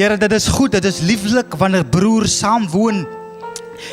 Here, dit is goed, dit is lieflik wanneer broers saam woon.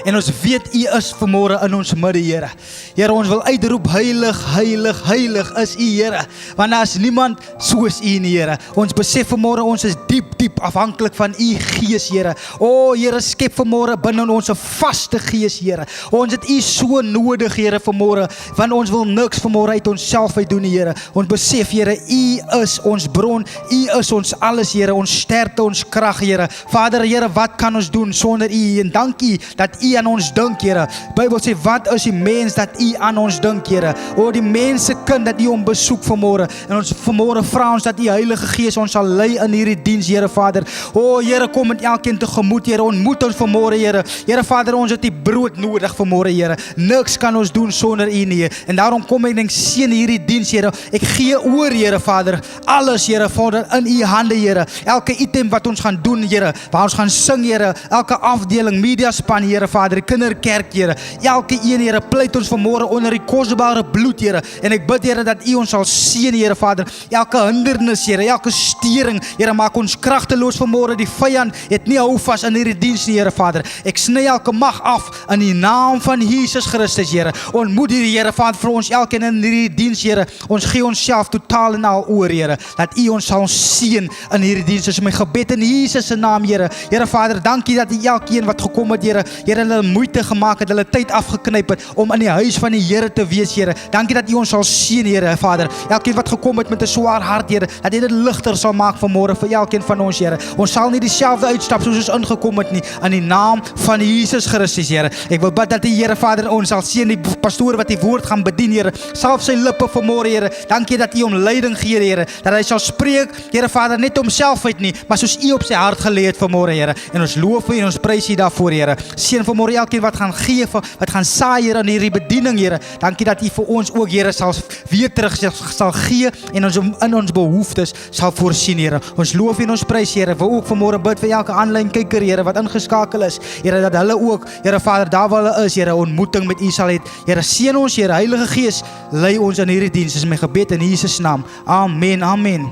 En ons weet U is vanmôre in ons midde, Here. Here, ons wil uitroep, heilig, heilig, heilig is U, Here. Want daar is niemand soos U nie, Here. Ons besef vanmôre, ons is diep, diep afhanklik van U Gees, Here. O, Here, skep vanmôre binne ons 'n vaste Gees, Here. Ons het U so nodig, Here, vanmôre, want ons wil niks vanmôre uit onsself uit doen, Here. Ons besef, Here, U is ons bron, U is ons alles, Here, ons sterkte, ons krag, Here. Vader, Here, wat kan ons doen sonder U? En dankie dat U aan ons dink, Here. Bybel sê, wat is die mens dat U aan ons dink, Here? O, die mense kind dat U hom besoek vanmôre. En ons vanmôre vra ons dat U Heilige Gees ons sal lei in hierdie diens, Here, Vader. O, Here, kom met elkeen tegemoet, Here. Ontmoet ons vanmôre, Here. Here, Vader, ons het U brood nodig vanmôre, Here. Niks kan ons doen sonder U nie. En daarom kom ek en seën hierdie diens, Here. Ek gee oor, Here, Vader. Alles, Here, Vader, in U hande, Here. Elke item wat ons gaan doen, Here. Waar ons gaan sing, Here. Elke afdeling, mediaspan, Here, Vader, kinderkerk, Here, elke een, Here, pleit ons vanmôre onder die kosbare bloed, Here, en ek bid, Here, dat U ons sal seën, Here, Vader, elke hindernis, Here, elke stering, Here, maak ons kragteloos vanmôre, die vyand het nie hou vas in hierdie diens nie, Here, Vader, ek sny elke mag af in die naam van Jesus Christus, Here, ontmoet hierdie, Here, Vader, vir ons elkeen in hierdie diens, Here, ons gee onsself totaal en al oor, Here, dat U ons sal seën in hierdie diens, dis my gebed in Jesus se naam, Here, Here, Vader, dankie dat U elkeen wat gekom het, Here, Here, hulle moeite gemaak het, hulle tyd afgeknyp het, om in die huis van die Here te wees, Here. Dankie dat U ons sal seën, Here, Vader. Elkeen wat gekom het met 'n swaar hart, Here, dat U dit ligter sal maak vanmôre vir elkeen van ons, Here. Ons sal nie dieselfde uitstap soos ons ingekom het nie, in die naam van Jesus Christus, Here. Ek wil bid dat die Here, Vader, ons sal seën, die pastoor wat die woord gaan bedien, Here. Salf sy lippe vanmôre, Here. Dankie dat U hom leiding gee, Here, dat hy sal spreek, Here, Vader, net homself uit nie, maar soos U op sy hart gelê het vanmôre, Here. En ons loof U en ons prys U daarvoor, Here. Seën vanmôre elkeen wat gaan gee, wat gaan saai, Here, in hierdie bediening, Here. Dankie dat U vir ons ook, Here, sal weer terug sal gee en ons in ons behoeftes sal voorsien, Here. Ons loof en ons prys, Here. Wil ook vanmôre bid vir elke aanlyn kyker, Here, wat ingeskakel is, Here, dat hulle ook, Here, Vader, daar waar hulle is, Here, ontmoeting met U sal hê. Here, seën ons, Here, Heilige Gees, lei ons in hierdie diens. Dis my gebed in Jesus naam. Amen. Amen.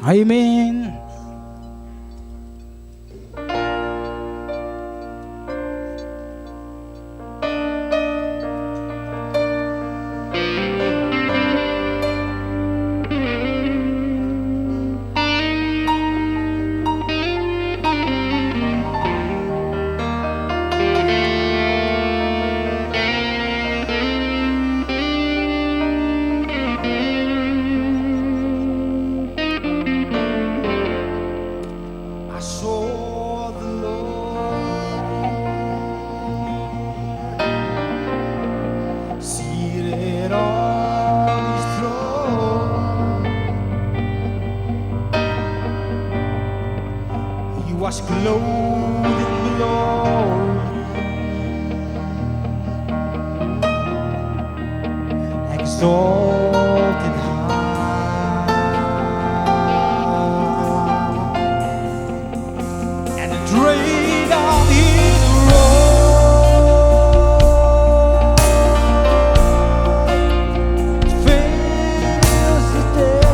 Amen. Was clothed in glory, exalted high, and the drain of His robe fills the temple.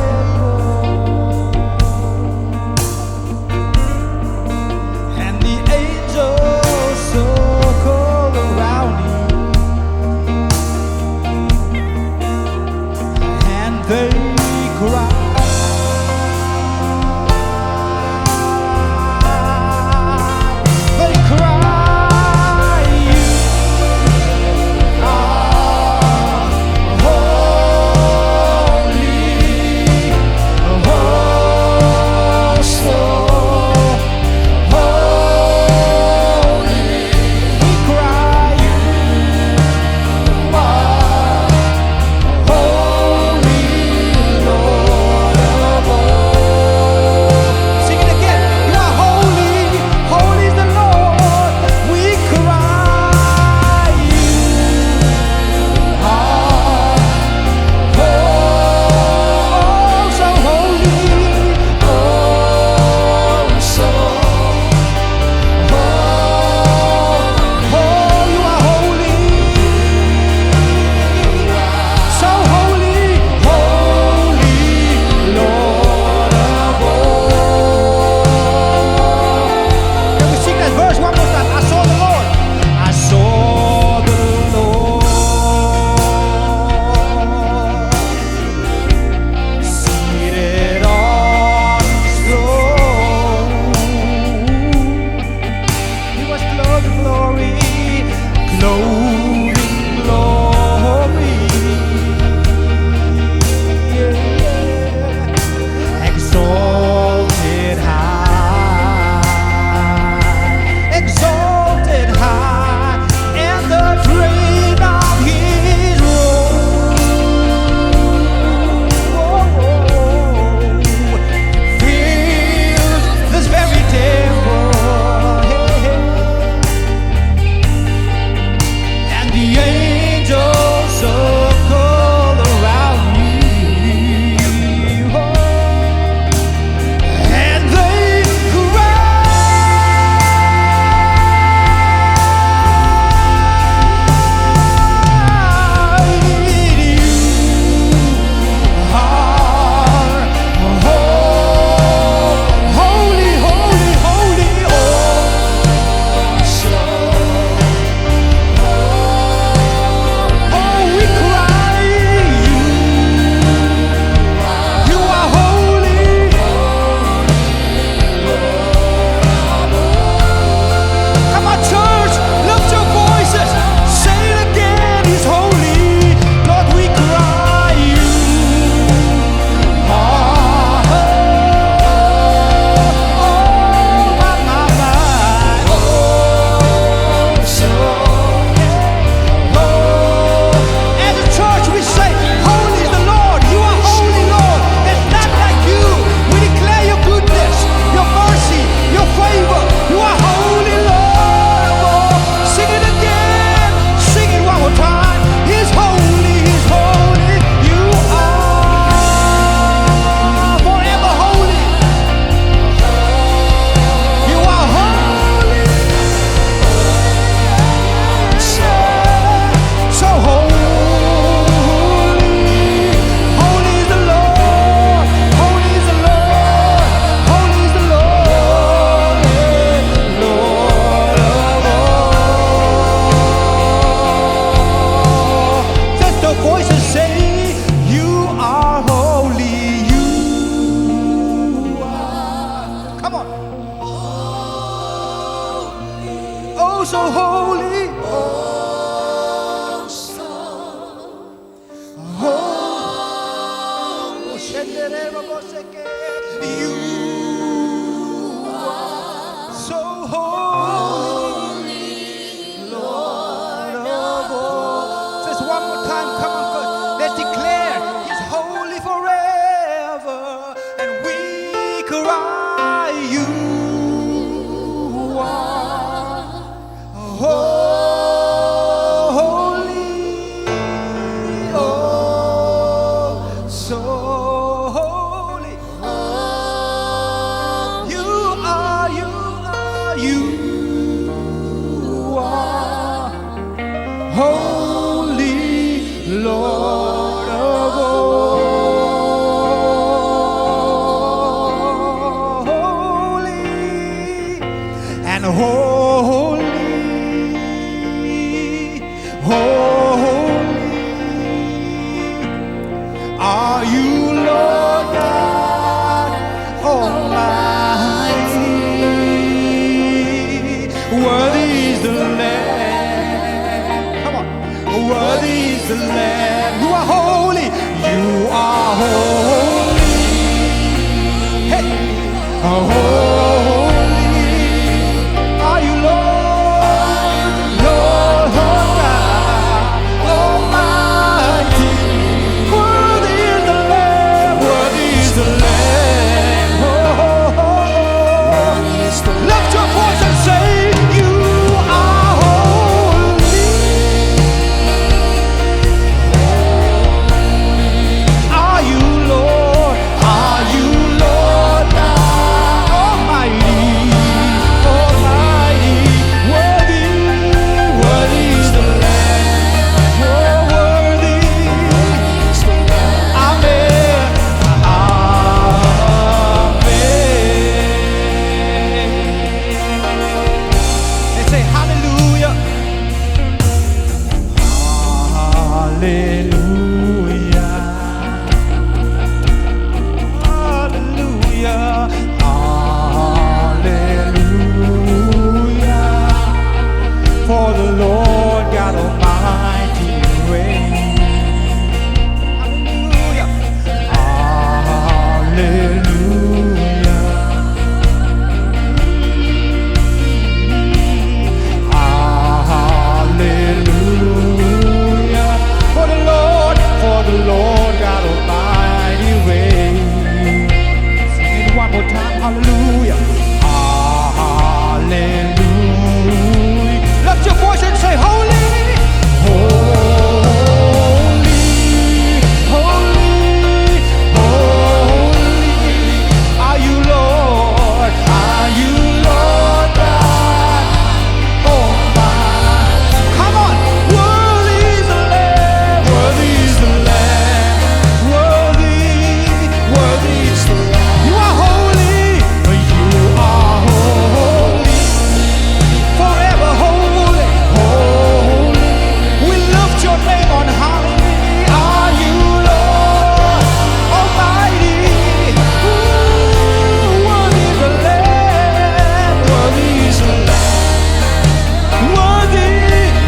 You are so holy, Lord of all. Just one more time, come on, God. Let's declare He's holy forever, and we cry, You are holy, oh, so holy. You are, You are holy, Lord of all. Holy and holy, holy are You, Lord God Almighty. Worthy is the Lamb. Come on. Worthy is the Lamb. You are holy. You are holy. Hey. Holy are You, Lord, Lord God Almighty. Worthy is the Lamb. Worthy is the Lamb. Lift your voice and say, You are holy. Are You, Lord? Are You, Lord God Almighty? Almighty. Worthy, worthy is the Lamb. Oh, worthy. Amen. Amen. Let's say hallelujah. Hallelujah. Hallelujah. Hallelujah. For the Lord God Almighty reigns. Hallelujah. Hallelujah. Hallelujah. For the Lord God Almighty reigns. Sing it one more time. Hallelujah. Hallelujah. Lift your voice and say, Holy, holy, holy, holy are You, Lord. Are You, Lord God Almighty. Come on. Worthy is the Lamb. Worthy is the Lamb. Worthy, worthy is the Lamb. You are holy. You are holy. Forever holy. Holy. We lift Your name on high. Are You, Lord Almighty? Ooh, worthy is the Lamb. Worthy is the Lamb. Worthy,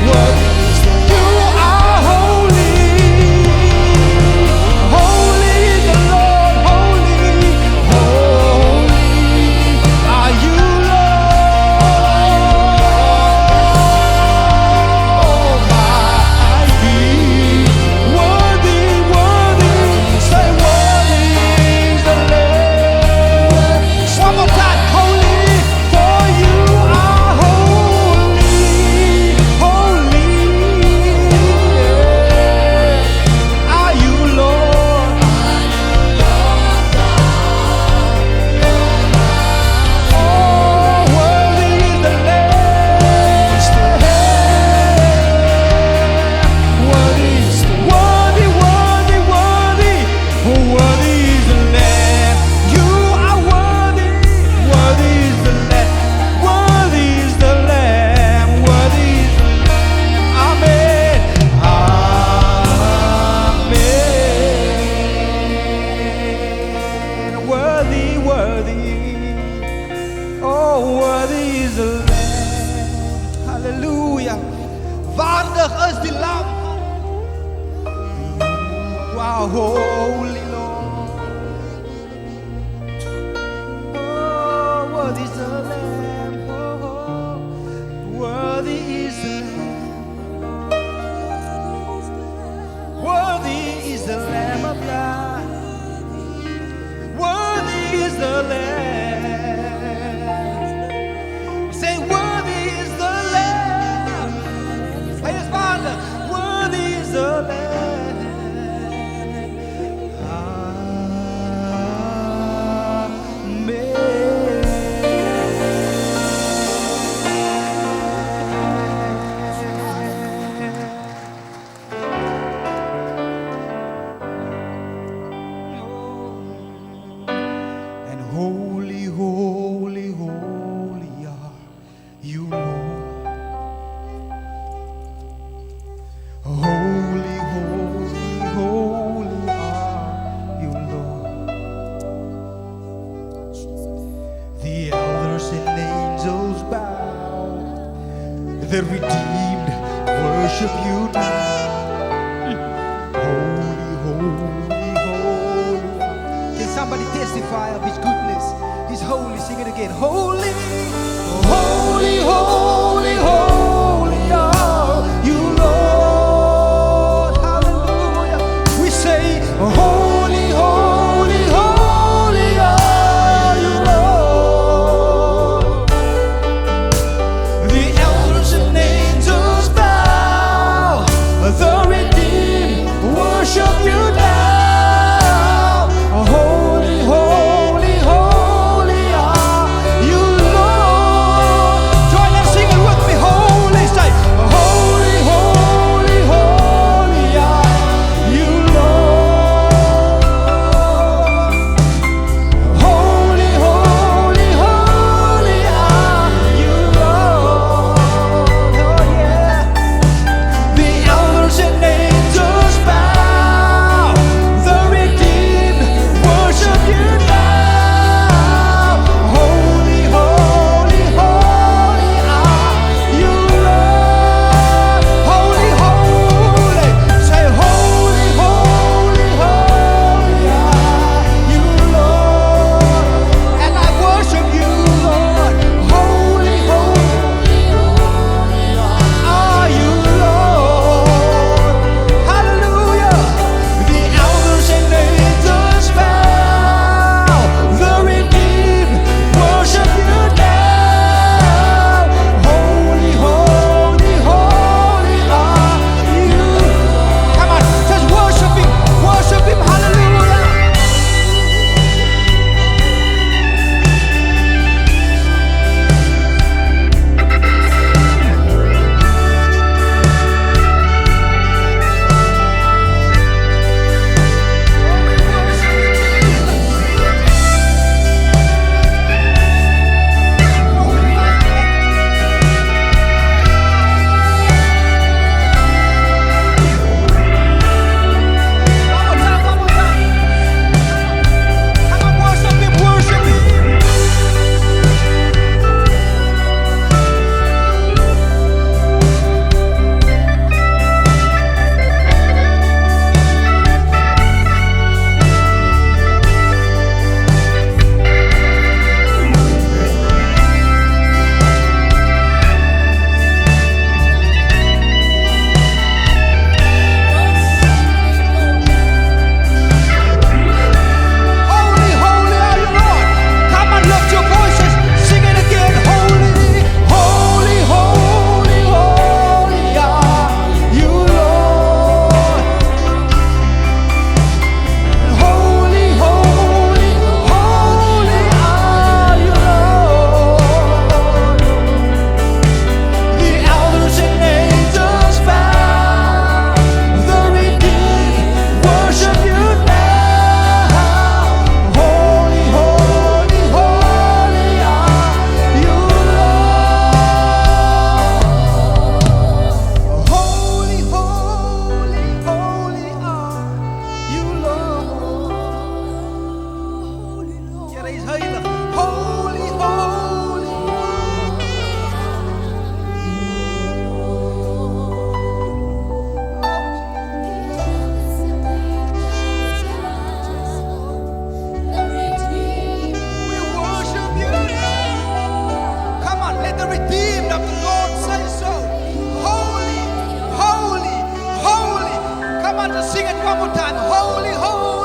worthy is the Lamb. You are holy. Holy is the Lord. Holy, holy are You, Lord Almighty. Worthy, worthy, say worthy is the Lamb. One more time. Holy, for You are holy, holy. Are You, Lord? Oh, worthy is the Lamb. Worthy is the worthy, worthy, worthy. Oh, worthy is the Lamb. You are worthy. Worthy is the Lamb. Worthy is the Lamb. Worthy is the Lamb. Amen. Amen. Worthy, worthy. Oh, worthy is the Lamb. Hallelujah. Waardig is die Lam. Wow, holy Lord. Worthy is the Lamb. Say, worthy is the Lamb. Hey, yes, Father, worthy is the Lamb. Holy, holy, holy are you, Lord. Holy, holy, holy are you, Lord. The elders and angels bow. The redeemed worship you now. Holy, holy, holy. Can somebody testify of His goodness? He's holy. Sing it again. Holy, holy, holy, holy are you, Lord. Hallelujah. We say, holy, holy, holy are you, Lord. The elders and angels bow. The redeemed worship you now. Holy, holy, holy are you, Lord. Join us, sing it with me. Holy, say, holy, holy, holy are you, Lord. Holy, holy, holy are you, Lord. Oh yeah. The elders and angels bow. The redeemed worship you now. Holy, holy, holy are you, Lord. Holy, holy. Say, holy, holy, holy are you, Lord. And I worship you, Lord. Holy, holy, holy are you, Lord. Hallelujah. The elders and angels bow. The redeemed worship you now. Holy, holy, holy are you. Come on, just worship Him. Worship Him. Hallelujah. One more time. Come on, worship Him, worship Him. Holy, holy are you, Lord. Come on, lift your voices. Sing it again. Holy, holy, holy, holy are you, Lord. Holy, holy, holy are you, Lord. The elders and angels bow. The redeemed worship you now. Holy, holy, holy are you, Lord. Holy, holy, holy are you, Lord. Here is heilig. Holy, holy. We worship you now. Come on, let the redeemed of the Lord say so. Holy, holy, holy. Come on, just sing it one more time. Holy, holy.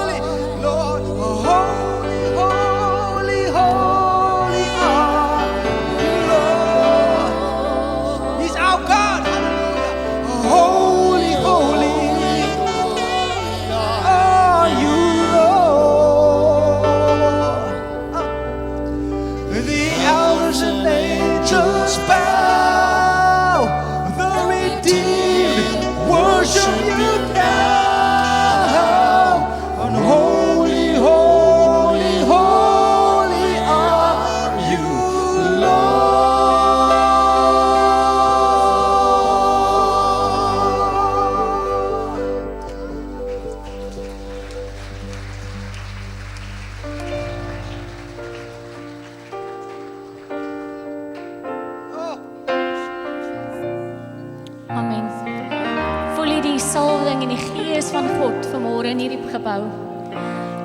salwing en die gees van God vanmôre in hierdie gebou.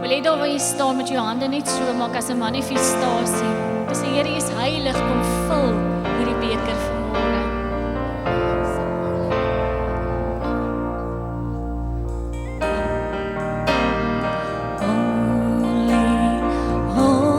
Wil jy daar waar jy staan met jou hande net so maak as 'n manifestasie. Dis die Here is heilig, kom vul hierdie beker vanmôre. More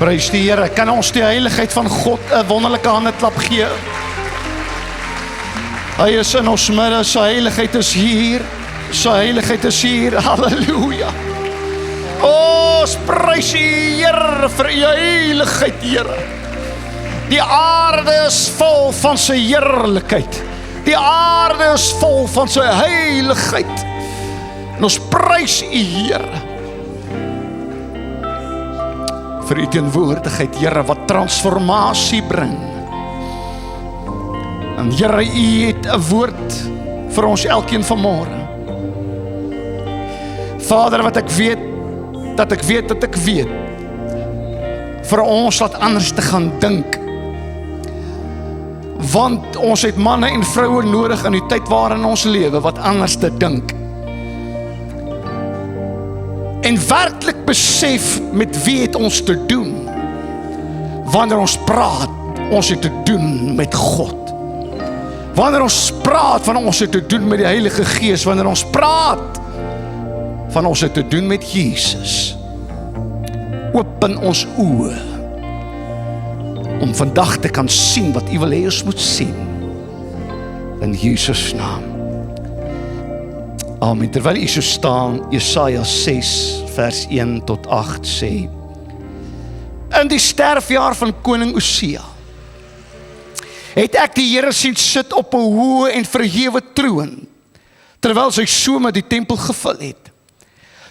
Prys die Here, kan ons die heiligheid van God 'n wonderlike handeklap gee? Hy is in ons midde, sy heiligheid is hier, sy heiligheid is hier, halleluja. Ons prys die Here vir u heiligheid, Here. Die aarde is vol van sy heerlikheid. Die aarde is vol van sy heiligheid. En ons prys u, Here, vir u teenwoordigheid, Here, wat transformasie bring. En Here, u het 'n woord vir ons elkeen vanmôre. Vader, wat ek weet, dat ek weet, vir ons laat anders te gaan dink. Want ons het manne en vroue nodig in die tyd waarin ons lewe, wat anders te dink. En werklik besef met wie het ons te doen. Wanneer ons praat, ons het te doen met God. Wanneer ons praat van ons het te doen met die Heilige Gees, wanneer ons praat van ons het te doen met Jesus. Open ons oë om vandag te kan sien wat u wil hê ons moet sien. In Jesus naam. Amen. Terwyl u so staan, Jesaja 6 vers 1 tot 8 sê: in die sterfjaar van koning Osia het ek die Here sien sit op 'n hoë en verhewe troon, terwyl sy some die tempel gevul het.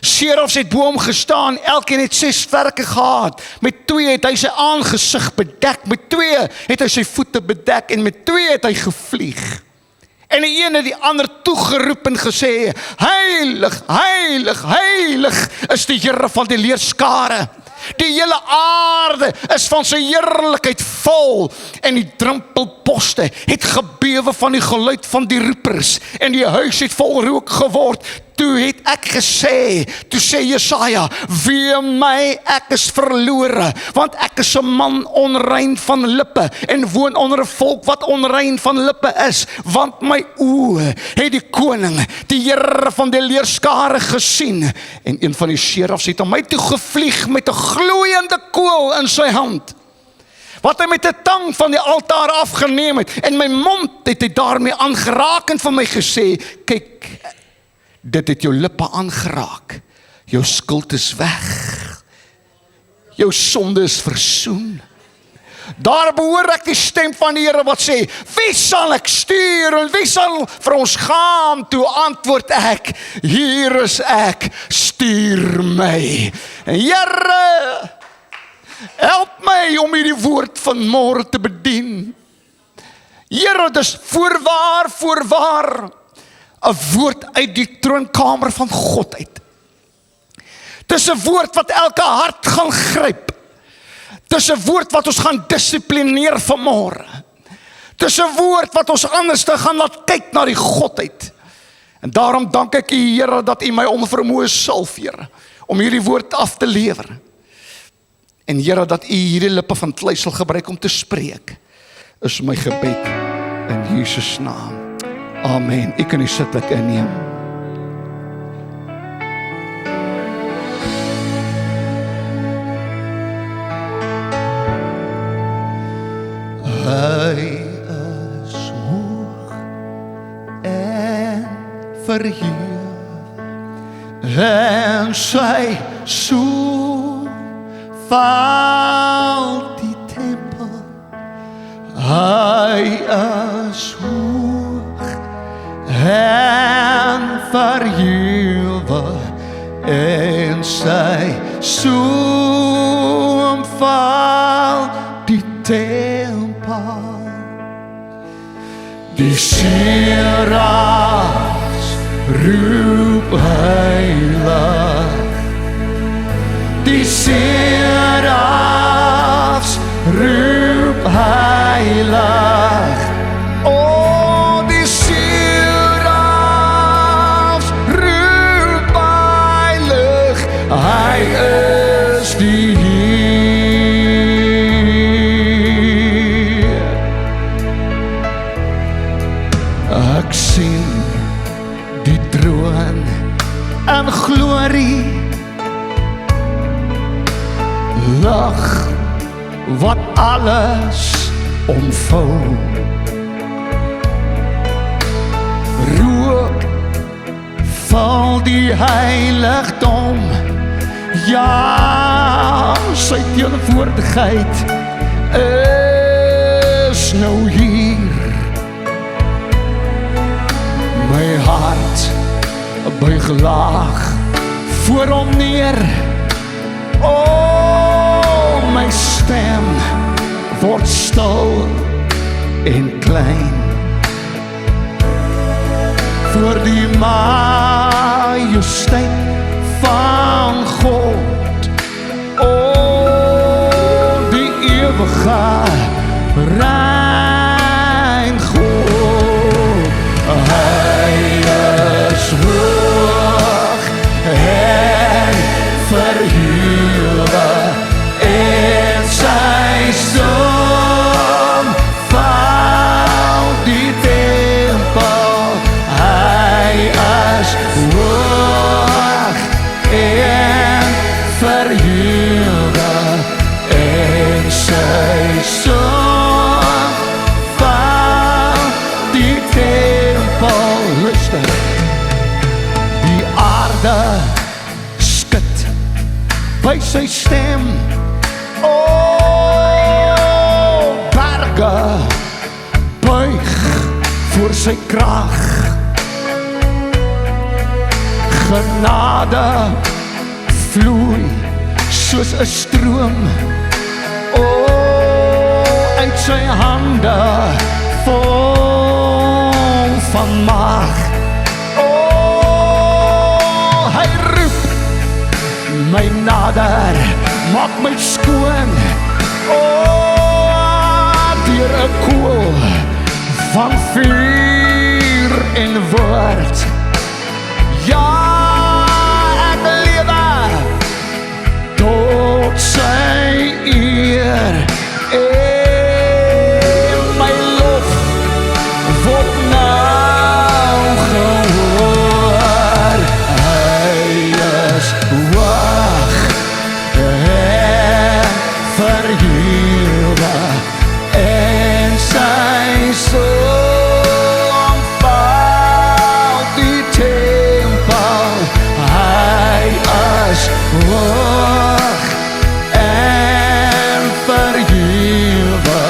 Serafs het bo hom gestaan, elkeen het 6 vlerke gehad. Met 2 het hy sy aangesig bedek, met 2 het hy sy voete bedek en met 2 het hy gevlieg. En die een het die ander toegeroep en gesê: heilig, heilig, heilig is die Here van die leerskare. Die hele aarde is van sy heerlikheid vol, en die drempelposte het gebewe van die geluid van die roepers, en die huis het vol rook geword. Toe het ek gesê, toe sê Jesaja: wee my, ek is verlore, want ek is 'n man onrein van lippe, en woon onder 'n volk wat onrein van lippe is, want my oë het die koning, die Here van die leerskare gesien. En een van die serafs het aan my toe gevlieg met 'n gloeiende kool in sy hand, wat hy met 'n tang van die altaar afgeneem het, en my mond het hy daarmee aangeraak en vir my gesê: kyk, dit het jou lippe aangeraak, jou skuld is weg, jou sonde is versoen. Daar behoor ek die stem van die Here wat sê: wie sal ek stuur en wie sal vir ons gaan? Toe antwoord ek: hier is ek, stuur my. Here, help my om hierdie woord van môre te bedien. Here, dis voorwaar 'n woord uit die troonkamer van God uit. Dis 'n woord wat elke hart gaan gryp. Dis 'n woord wat ons gaan dissiplineer vanmôre. Dis 'n woord wat ons anders te gaan laat kyk na die godheid. En daarom dank ek u, Here, dat u my onvermoë salf, Here, om hierdie woord af te lewer. En Here, dat u hierdie lippe van klei sal gebruik om te spreek, is my gebed in Jesus naam. Amen. Ek kan die sitplek inneem. Hy is hoog en verheef, en sy soen val die tempel. Hy is hoog en verhewe, en sy soen val die tempel. Die serafs roep heilig, die serafs roep heilig. Oh, die serafs roep heilig, hy is die Heer. Ek sien die troon en glorie, lag wat alles omvou. Roep val die heiligdom, ja, sy teenwoordigheid is nou hier. My hart buig laag voor hom neer, o, my stem word stil en klein voor die majesteit van God, o, die ewige rein God. Hy is hoog en verhewe en sy som val die tempel. Hy is hoog en verhewe en sy som val die tempel. Luister, die aarde skud by sy stem, o, berge buig voor sy krag, genade vloei soos 'n stroom, o, uit sy hande vol van mag. O, hy roep my nader, maak my skoon, o, deur 'n koel van vuur en woord. Ja, ek lewe tot sy eer en my lof word nou gehoor. Hy is hoog en verhewe en sy som val die tempel. Hy is hoog en verhewe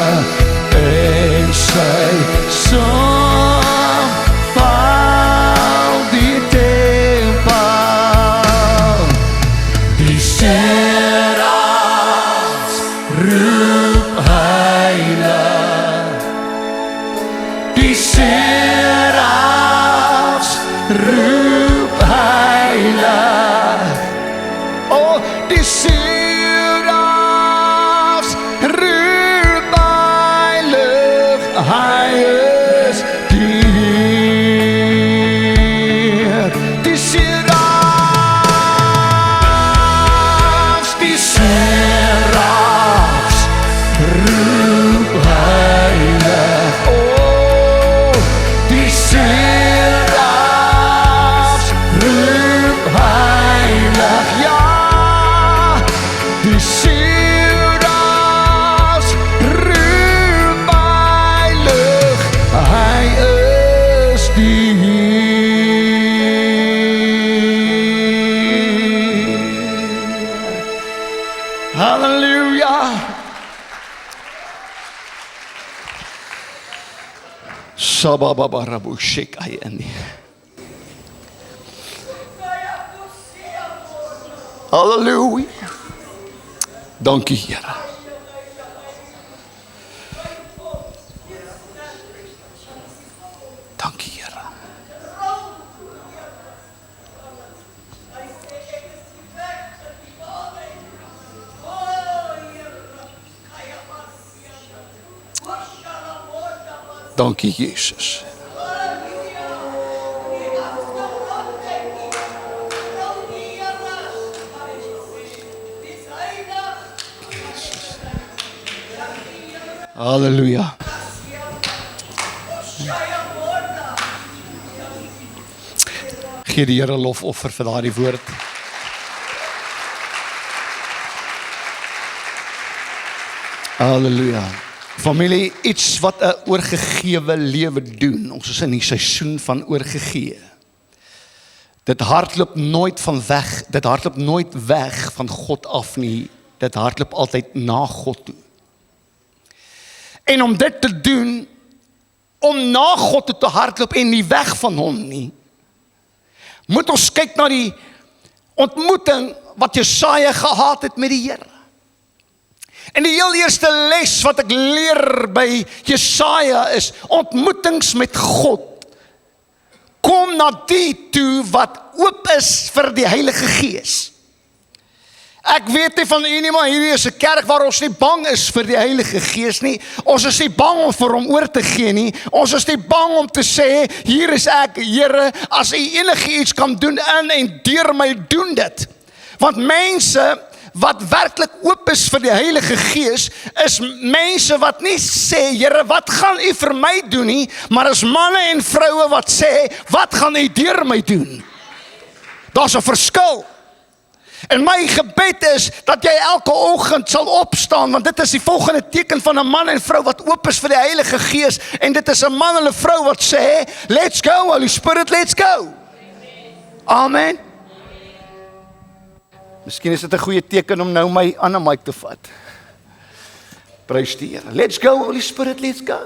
en sy som val die tempel. Die serafs roep heilig, die serafs roep heilig, o, die serafs roep heilig, hy is die Heer. Die serafs roep heilig, o, die serafs roep heilig, ja, die serafs roep heilig, hy is die Heer. Halleluja. Sabababarabu shekayani. Halleluja. Dankie, Here. Dankie, Here. Dankie, Jesus. Halleluja. Gee die Here lofoffer vir daardie woord. Halleluja. Familie, iets wat 'n oorgegewe lewe doen. Ons is in die seisoen van oorgegee. Dit hardloop nooit weg van God af nie. Dit hardloop altyd na God toe. En om dit te doen, om na God toe te hardloop en nie weg van hom nie, moet ons kyk na die ontmoeting wat Jesaja gehad het met die Here. En die heel eerste les wat ek leer by Jesaja is, ontmoetings met God kom na die toe wat oop is vir die Heilige Gees. Ek weet nie van u nie, maar hierdie is 'n kerk waar ons nie bang is vir die Heilige Gees nie. Ons is nie bang om vir hom oor te gee nie. Ons is nie bang om te sê, hier is ek, Here, as u enige iets kan doen in en deur my, doen dit. Want mense wat werklik oop is vir die Heilige Gees, is mense wat nie sê, Here, wat gaan u vir my doen nie, maar is manne en vroue wat sê, wat gaan u deur my doen? Daar's 'n verskil. En my gebed is, dat jy elke oggend sal opstaan, want dit is die volgende teken van 'n man en vrou wat oop is vir die Heilige Gees, en dit is 'n man en 'n vrou wat sê, let's go, Holy Spirit, let's go. Amen. Miskien is dit 'n goeie teken om nou my ander mic te vat. Prys die Here. Let's go, Holy Spirit, let's go.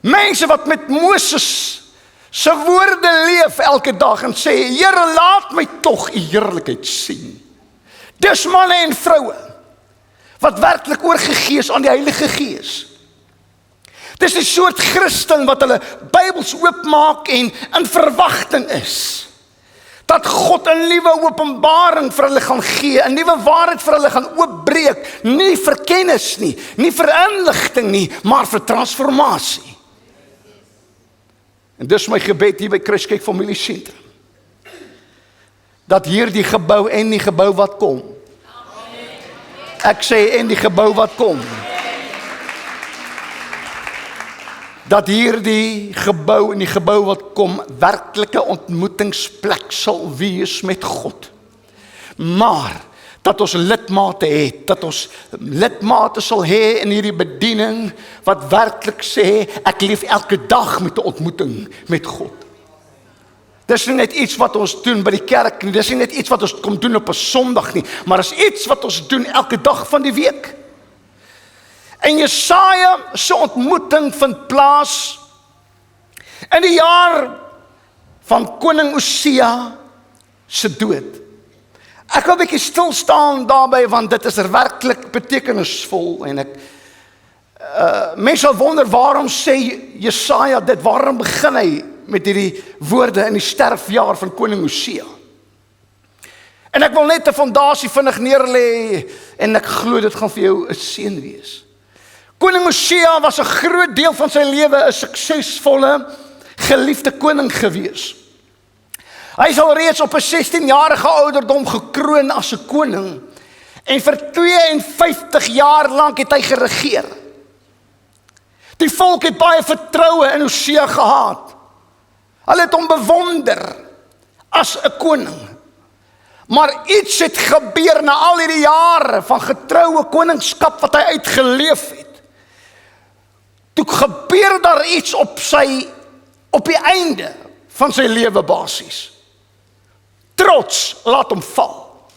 Mense wat met Moses se woorde leef elke dag en sê, Here, laat my tog u heerlikheid sien. Dis manne en vroue wat werklik oorgegee is aan die Heilige Gees. Dis die soort Christen wat hulle Bybels oopmaak en in verwagting is dat God 'n nuwe openbaring vir hulle gaan gee, 'n nuwe waarheid vir hulle gaan oopbreek, nie vir kennis nie vir inligting nie, maar vir transformasie. En dis my gebed hier by Kruiskyk Familie Sentrum. Dat hier die gebou en die gebou wat kom. Ek sê en die gebou wat kom. Dat hier die gebou en die gebou wat kom werklike ontmoetingsplek sal wees met God. Maar dat ons lidmate het, dat ons lidmate sal hê in hierdie bediening wat werklik sê, ek leef elke dag met 'n ontmoeting met God. Dis nie net iets wat ons doen by die kerk nie, dis nie net iets wat ons kom doen op 'n Sondag nie, maar is iets wat ons doen elke dag van die week. En Jesaja se ontmoeting vind plaas in die jaar van koning Osia se dood. Ek wil 'n bietjie stil staan daarby, want dit is werklik betekenisvol en mense sal wonder waarom sê Jesaja dit, waarom begin hy met hierdie woorde in die sterfjaar van koning Osia. En ek wil net 'n fondasie vinnig neerlê en ek glo dit gaan vir jou 'n seën wees. Koning Osia was 'n groot deel van sy lewe 'n suksesvolle, geliefde koning gewees. Hy is al reeds op 'n 16-jarige ouderdom gekroon as 'n koning en vir 52 jaar lank het hy geregeer. Die volk het baie vertroue in Osia gehad. Hulle het hom bewonder as 'n koning. Maar iets het gebeur na al hierdie jare van getroue koningskap wat hy uitgeleef het. Toe gebeur daar iets op die einde van sy lewe basies. Trots laat hom val.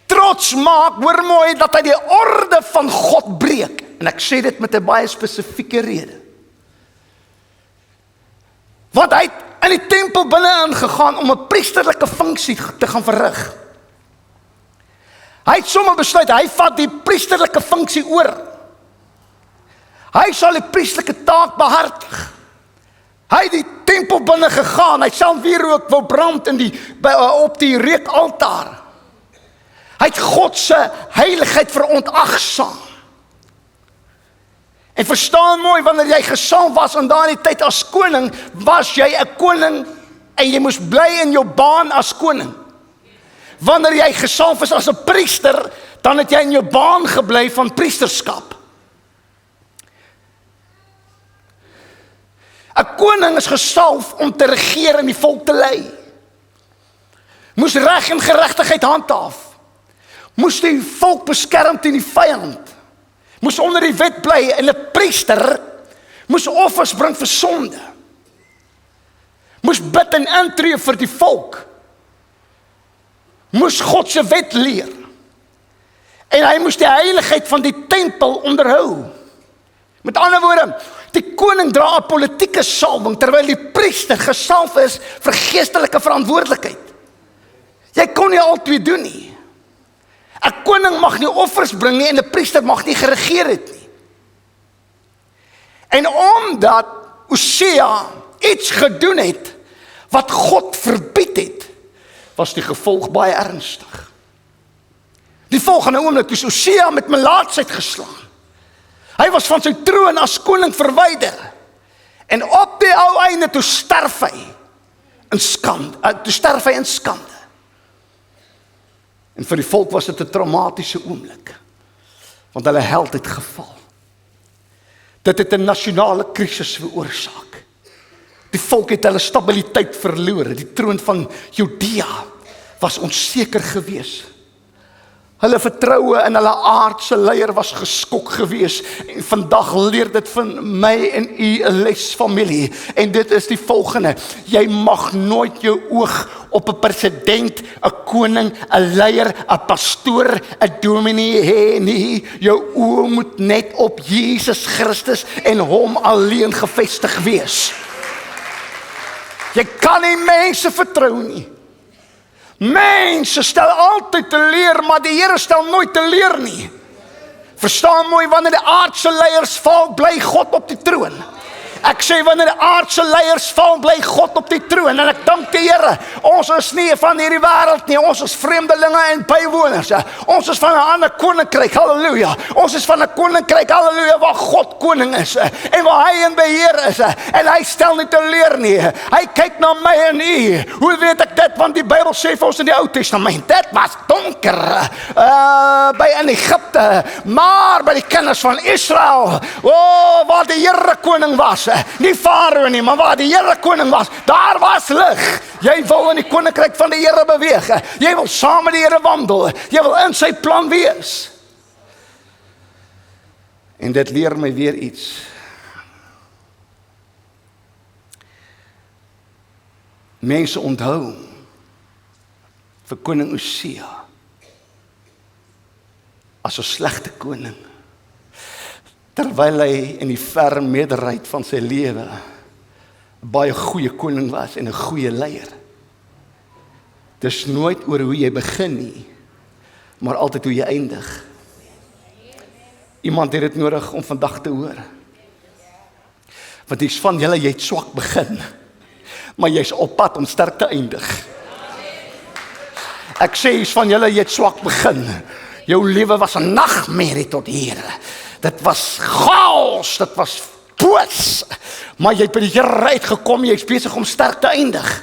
Trots maak, hoor mooi, dat hy die orde van God breek. En ek sê dit met 'n baie spesifieke rede. Want hy het in die tempel binne ingegaan om 'n priesterlike funksie te gaan verrig. Hy het sommer besluit, hy vat die priesterlike funksie oor. Hy sal die priesterlike taak behartig. Hy het die tempel binne gegaan, hy sal wierook wou brand op die reukaltaar. Hy het God se heiligheid verontagsaam. En verstaan mooi, wanneer jy gesalf was in daardie tyd as koning, was jy 'n koning en jy moes bly in jou baan as koning. Wanneer jy gesalf is as 'n priester, dan het jy in jou baan gebly van priesterskap. 'n Koning is gesalf om te regeer en die volk te lei. Moes reg en geregtigheid handhaaf. moes die volk beskerm teen die vyand. Moes onder die wet bly en 'n priester moes offers bring vir sonde. Moes bid en intree vir die volk. Moes God se wet leer. En hy moes die heiligheid van die tempel onderhou. Met ander woorde, die koning dra 'n politieke salwing terwyl die priester gesalf is vir geestelike verantwoordelikheid. Jy kon nie albei doen nie. 'n Koning mag nie offers bring nie en 'n priester mag nie geregeer het nie. En omdat Osia iets gedoen het wat God verbied het, was die gevolg baie ernstig. Die volgende oomblik toe Osia met melaatsheid geslaan. Hy was van sy troon as koning verwyder. En op die ou einde toe sterf hy in skande. En vir die volk was dit 'n traumatiese oomblik. Want hulle held het geval. Dit het 'n nasionale krisis veroorsaak. Die volk het hulle stabiliteit verloor. Die troon van Judea was onseker gewees. Hulle vertroue in hulle aardse leier was geskok gewees. En vandag leer dit van my en u 'n les, familie. En dit is die volgende: jy mag nooit jou oog op 'n president, 'n koning, 'n leier, 'n pastoor, 'n dominee hê nie. Jou oë moet net op Jesus Christus en hom alleen gefestig wees. Jy kan nie mense vertrou nie. Mense stel altyd teleur, maar die Here stel nooit teleur nie. Verstaan mooi, wanneer die aardse leiers val, bly God op die troon. Ek sê wanneer die aardse leiers val, bly God op die troon. En ek dank die Here, ons is nie van hierdie wêreld nie, ons is vreemdelinge en bywoners. Ons is van 'n ander koninkryk, halleluja. Ons is van 'n koninkryk, halleluja, waar God koning is en waar hy in beheer is. En hy stel nie teleur nie. Hy kyk na my en u. Hoe weet ek dit? Want die Bybel sê vir ons in die Ou Testament, dit was donker by in Egipte, maar by die kinders van Israel, waar die Here koning was, nie Farao nie, maar waar die Here koning was, daar was lig. Jy wil in die koninkryk van die Here beweeg. Jy wil saam met die Here wandel. Jy wil in sy plan wees. En dit leer my weer iets. Mense onthou vir koning Osia as 'n slegte koning, terwyl hy in die ver meerderheid van sy lewe 'n baie goeie koning was en 'n goeie leier. Dis nooit oor hoe jy begin nie, maar altyd hoe jy eindig. Iemand het dit nodig om vandag te hoor. Want dis van julle, jy het swak begin, maar jy's op pad om sterk te eindig. Ek sê is van julle, jy het swak begin. Jou lewe was 'n nagmerrie tot hier. Dit was chaos, dit was boos. Maar jy het by die Here uitgekom, jy is besig om sterk te eindig.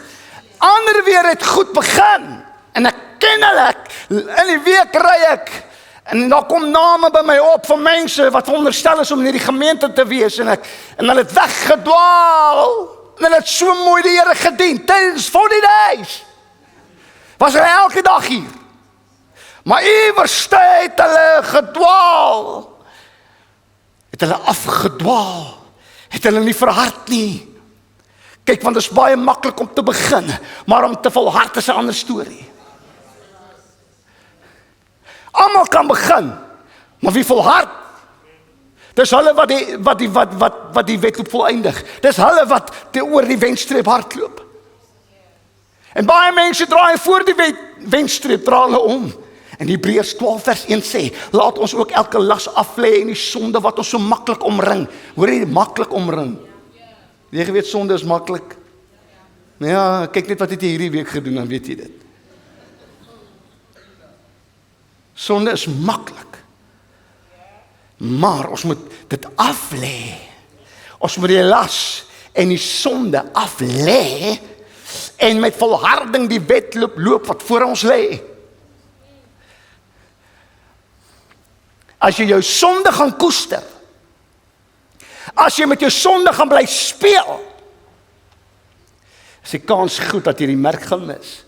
Ander weer het goed begin. En ek ken hulle, in die week ry ek. En daar kom name by my op van mense wat veronderstel is om in hierdie gemeente te wees. En hulle het weggedwaal. En hulle het so mooi die Here gedien. Tydens 40 days. Was hulle elke dag hier. Maar iewers het hulle gedwaal. Het hulle afgedwaal. Het hulle nie verhard nie. Kyk, want dit is baie maklik om te begin, maar om te volhard is 'n ander storie. Almal kan begin, maar wie volhard? Dis hulle wat die wedloop voleindig. Dis hulle wat oor die wenstreep hardloop. En baie mense draai voor die wenstreep, draai hulle om. En Hebreërs 12 vers 1 sê, laat ons ook elke las af lê en die sonde wat ons so maklik omring. Hoor jy, maklik omring. Jy weet sonde is maklik. Ja, kyk net wat het jy hierdie week gedoen, dan weet jy dit. Sonde is maklik. Maar ons moet dit af lê. Ons moet die las en die sonde af lê en met volharding die wedloop loop wat voor ons lê. As jy jou sonde gaan koester, as jy met jou sonde gaan bly speel, is die kans goed dat jy die merk gaan mis.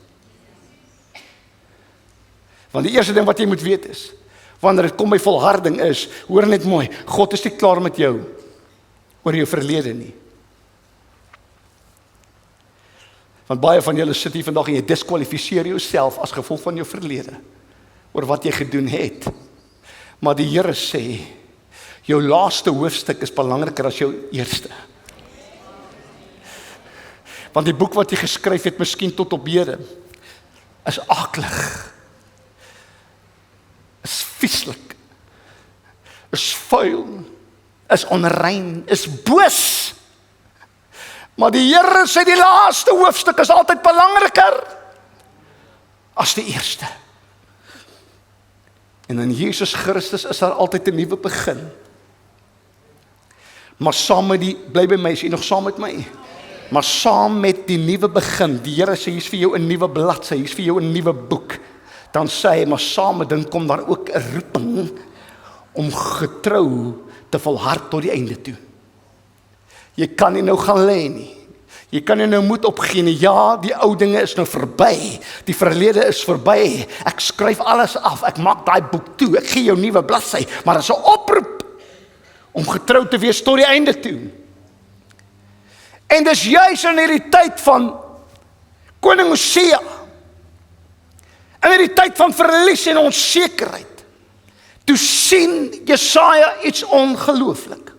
Want die eerste ding wat jy moet weet is, wanneer dit kom by volharding is, hoor net mooi, God is nie klaar met jou oor jou verlede nie. Want baie van julle sit hier vandag en jy diskwalifiseer jouself as gevolg van jou verlede, oor wat jy gedoen het. Maar die Here sê, jou laaste hoofstuk is belangriker as jou eerste. Want die boek wat jy geskryf het, miskien tot op hede, is aklig, is vieslik, is vuil, is onrein, is boos. Maar die Here sê die laaste hoofstuk is altyd belangriker as die eerste. En in Jesus Christus is daar altyd 'n nuwe begin. Maar saam met die, bly by my, is jy nog saam met my? Maar saam met die nuwe begin, die Here sê, hier is vir jou 'n nuwe bladsy, hier is vir jou 'n nuwe boek. Dan sê hy, maar saam met dit kom daar ook 'n roeping om getrou te volhard tot die einde toe. Jy kan nie nou gaan lê nie. Jy kan nie nou moed opgee nie. Ja, die ou dinge is nou verby. Die verlede is verby. Ek skryf alles af. Ek maak daai boek toe. Ek gee jou nuwe bladsy, maar dit is 'n oproep om getrou te wees tot die einde toe. En dis juis in hierdie tyd van koning Hosea, in hierdie tyd van verlies en onsekerheid, toe sien Jesaja iets ongelooflik.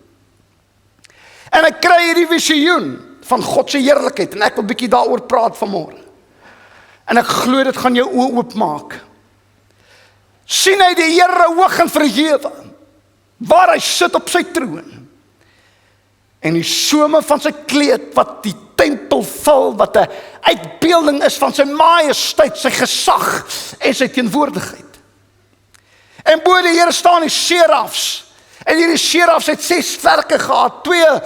En ek kry hierdie visioen van God se heerlikheid, en ek wil 'n bietjie daaroor praat vanmôre. En ek glo dit gaan jou oë oopmaak. Sien hy die Here hoog en verhewe, waar hy sit op sy troon. En die some van sy kleed wat die tempel vul, wat 'n uitbeelding is van sy majesteit, sy gesag en sy teenwoordigheid. En bo die Here staan die serafs. En hierdie serafs het 6 vlerke gehad, 2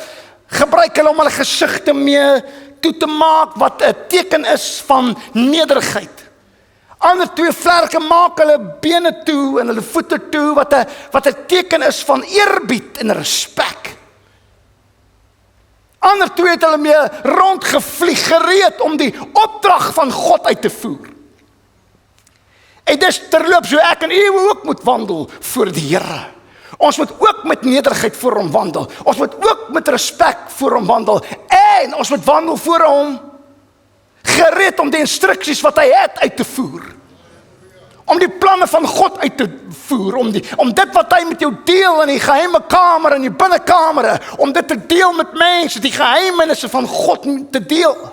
gebruik hulle om hulle gesigte mee toe te maak, wat 'n teken is van nederigheid. Ander 2 vlerke maak hulle bene toe en hulle voete toe, wat 'n teken is van eerbied en respek. Ander 2 het hulle mee rondgevlieg, gereed om die opdrag van God uit te voer. En dis terloops hoe ek en u ook moet wandel voor die Here. Ons moet ook met nederigheid voor hom wandel. Ons moet ook met respek voor hom wandel. En ons moet wandel voor hom, gereed om die instruksies wat hy het uit te voer. Om die planne van God uit te voer. Om dit wat hy met jou deel in die geheime kamer, in die binnenkamere, om dit te deel met mense, die geheimenisse van God te deel.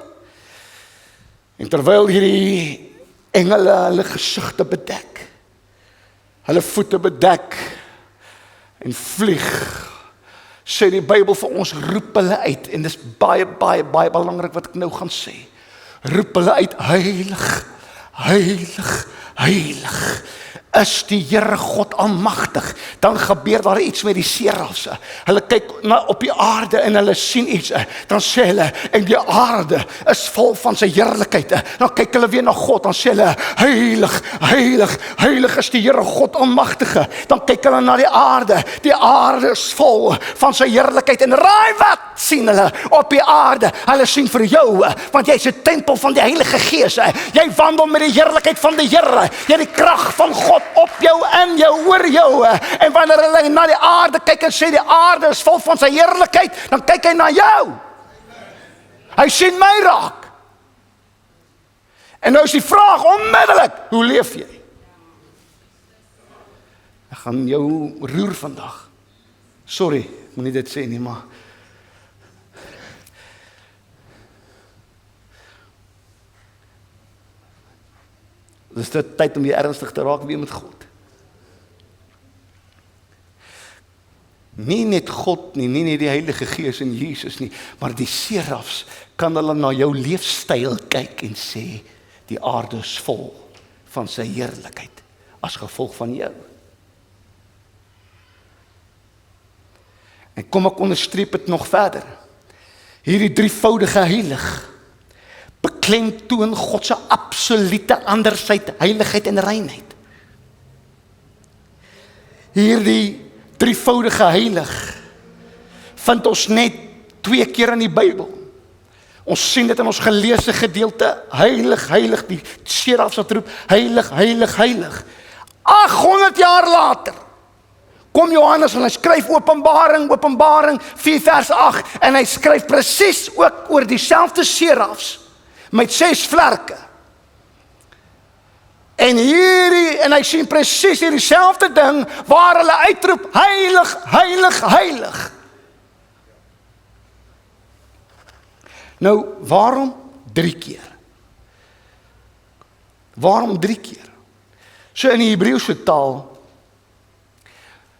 En terwyl hierdie engele hulle gesigte bedek, hulle voete bedek, en vlieg, sê die Bybel vir ons, roep hulle uit, en dis baie, baie, baie belangrik wat ek nou gaan sê, roep hulle uit, heilig, heilig, heilig, is die Here God almagtig. Dan gebeur daar iets met die serafs. Hulle kyk op die aarde en hulle sien iets. Dan sê hulle, en die aarde is vol van sy heerlikheid. Dan kyk hulle weer na God, dan sê hulle, heilig, heilig, heilig is die Here God almagtige. Dan kyk hulle na die aarde is vol van sy heerlikheid. En raai wat sien hulle op die aarde? Hulle sien vir jou, want jy is 'n tempel van die Heilige Gees. Jy wandel met die heerlikheid van die Here. Jy het die krag van God op jou, in jou, oor jou. En wanneer hulle na die aarde kyk en sê die aarde is vol van sy heerlikheid, dan kyk hy na jou. Hy sien my raak. En nou is die vraag onmiddellik, hoe leef jy? Ek gaan jou roer vandag. Sorry, ek moet nie dit sê nie, maar dis dit tyd om jy ernstig te raak weer met God. Nie net God nie, nie net die Heilige Gees en Jesus nie, maar die serafs kan hulle na jou leefstyl kyk en sê, die aarde is vol van sy heerlikheid, as gevolg van jou. En kom ek onderstreep het nog verder. Hierdie drievoudige heilig beklemtoon God se absolute andersheid, heiligheid en reinheid. Hierdie drievoudige heilig vind ons net 2 keer in die Bybel. Ons sien dit in ons geleesde gedeelte, heilig, heilig, die serafs wat roep, heilig, heilig, heilig. 800 jaar later, kom Johannes en hy skryf Openbaring 4 vers 8, en hy skryf presies ook oor dieselfde serafs, met 6 vlerke. En hy sien presies hierdie selfde ding, waar hulle uitroep, heilig, heilig, heilig. Nou, waarom 3 keer? Waarom 3 keer? So in die Hebreëse taal,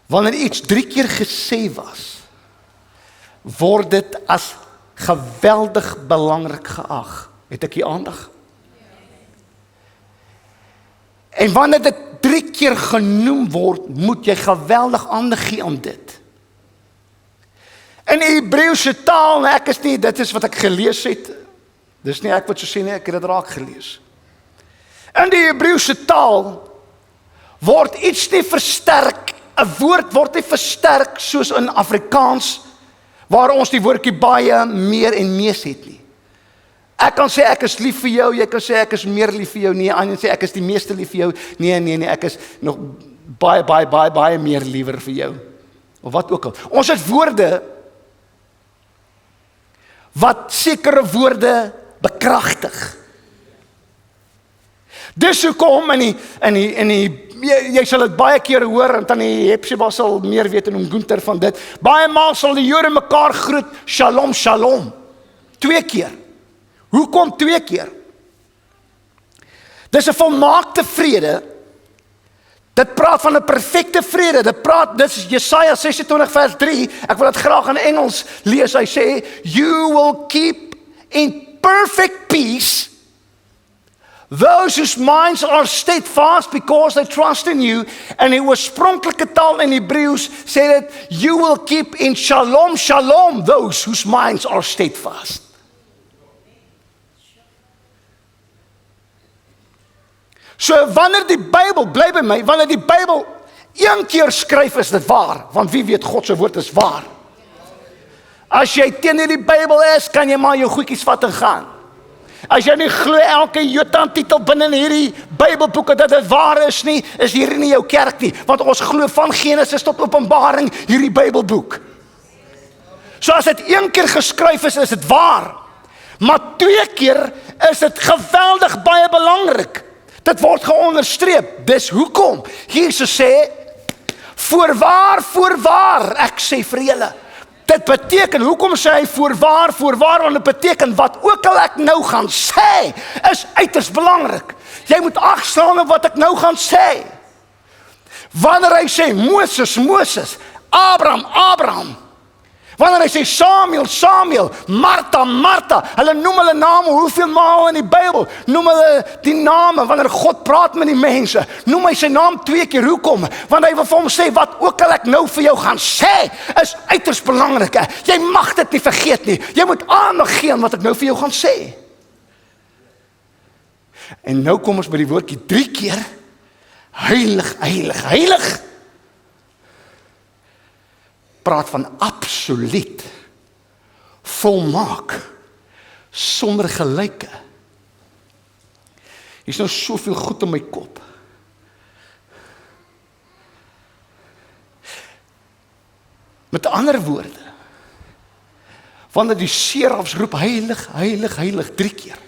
wanneer iets 3 keer gesê was, word dit as geweldig belangrik geag. Het ek die aandag? En wanneer dit 3 keer genoem word, moet jy geweldig aandag gee aan dit. In die Hebreëse taal, dit is wat ek gelees het, dis nie ek wat so sê nie, ek het dit raak gelees. In die Hebreëse taal word iets nie versterk, 'n woord word nie versterk soos in Afrikaans, waar ons die woordjie baie, meer en mees het nie. Ek kan sê ek is lief vir jou, jy kan sê ek is meer lief vir jou, nee, ander sê ek is die meeste lief vir jou, nee, ek is nog baie meer liewer vir jou, of wat ook al. Ons het woorde, wat sekere woorde bekragtig. Dis hoekom jy sal dit baie keer hoor, en tannie Hepzibah sal meer weet en Gunther van dit, baie maal sal die Jode mekaar groet, shalom, shalom, 2 keer. Hoekom 2 keer? Dis 'n volmaakte vrede, dit praat van 'n perfekte vrede, dit is Jesaja 26 vers 3, ek wil dit graag in Engels lees, hy sê, you will keep in perfect peace those whose minds are steadfast because they trust in you, en die oorspronklike taal in Hebreëus sê dit, you will keep in shalom, shalom those whose minds are steadfast. So wanneer die Bybel, bly by my, wanneer die Bybel 1 keer skryf, is dit waar, want wie weet God se woord is waar. As jy teen die Bybel is, kan jy maar jou goedjies vat en gaan. As jy nie glo elke Jotan-titel binne in hierdie Bybelboeke dat dit waar is nie, is hier nie jou kerk nie, want ons glo van Genesis tot Openbaring hierdie Bybelboek. So as dit 1 keer geskryf is dit waar, maar 2 keer is dit geweldig baie belangrik. Dit word geonderstreep, dis hoekom Jesus sê, voorwaar, ek sê vir julle. Dit beteken, hoekom sê hy voorwaar, want dit beteken, wat ook al ek nou gaan sê, is uiters belangrik. Jy moet ag slaan op wat ek nou gaan sê. Wanneer hy sê, Moses, Abraham, wanneer hy sê Samuel, Martha, hulle noem hulle name, hoeveel maal in die Bybel, noem hulle die name, wanneer God praat met die mense, noem hy sy naam 2 keer, hoekom? Want hy wil vir hom sê, wat ook al ek nou vir jou gaan sê, is uiters belangrik, jy mag dit nie vergeet nie, jy moet aandag gee aan wat ek nou vir jou gaan sê. En nou kom ons by die woordjie 3 keer, heilig, praat van absoluut, volmaak, sonder gelyke. Hier is nou soveel goed in my kop. Met ander woorde, wanneer die serafs roep, heilig, 3 keer.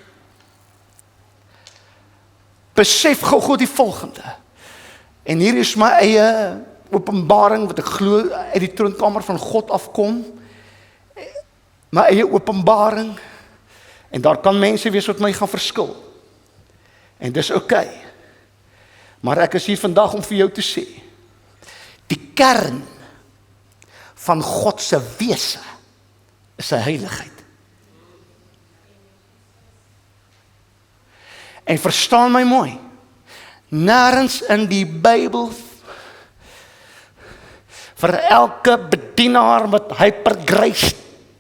Besef gou God die volgende, en hier is my eie openbaring, wat ek glo uit die troonkamer van God afkom, my eie openbaring, en daar kan mense wees wat my gaan verskil, en dis okay, maar ek is hier vandag om vir jou te sê, die kern van God se wese is sy heiligheid. En verstaan my mooi, nêrens in die Bybel vir elke bedienaar wat hypergrace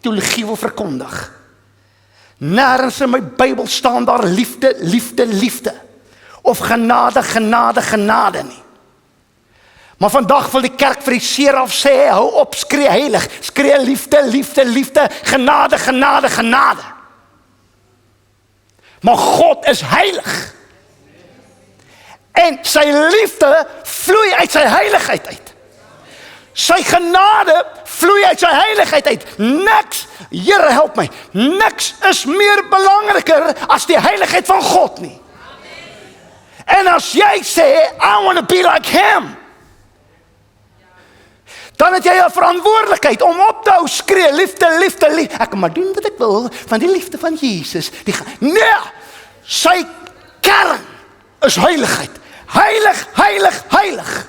teologie wil verkondig. Nêrens in my Bybel staan daar liefde, of genade nie. Maar vandag wil die kerk vir die seraf sê, hou op, skree heilig, skree liefde, genade. Maar God is heilig. En sy liefde vloei uit sy heiligheid uit. Sy genade vloei uit sy heiligheid uit. Niks, Here help my, niks is meer belangriker as die heiligheid van God nie. En as jy sê, I want to be like him, dan het jy 'n verantwoordelikheid om op te hou skree, liefde, liefde, liefde. Ek kan maar doen wat ek wil, van die liefde van Jesus. Nee, sy kern is heiligheid. Heilig, heilig, heilig.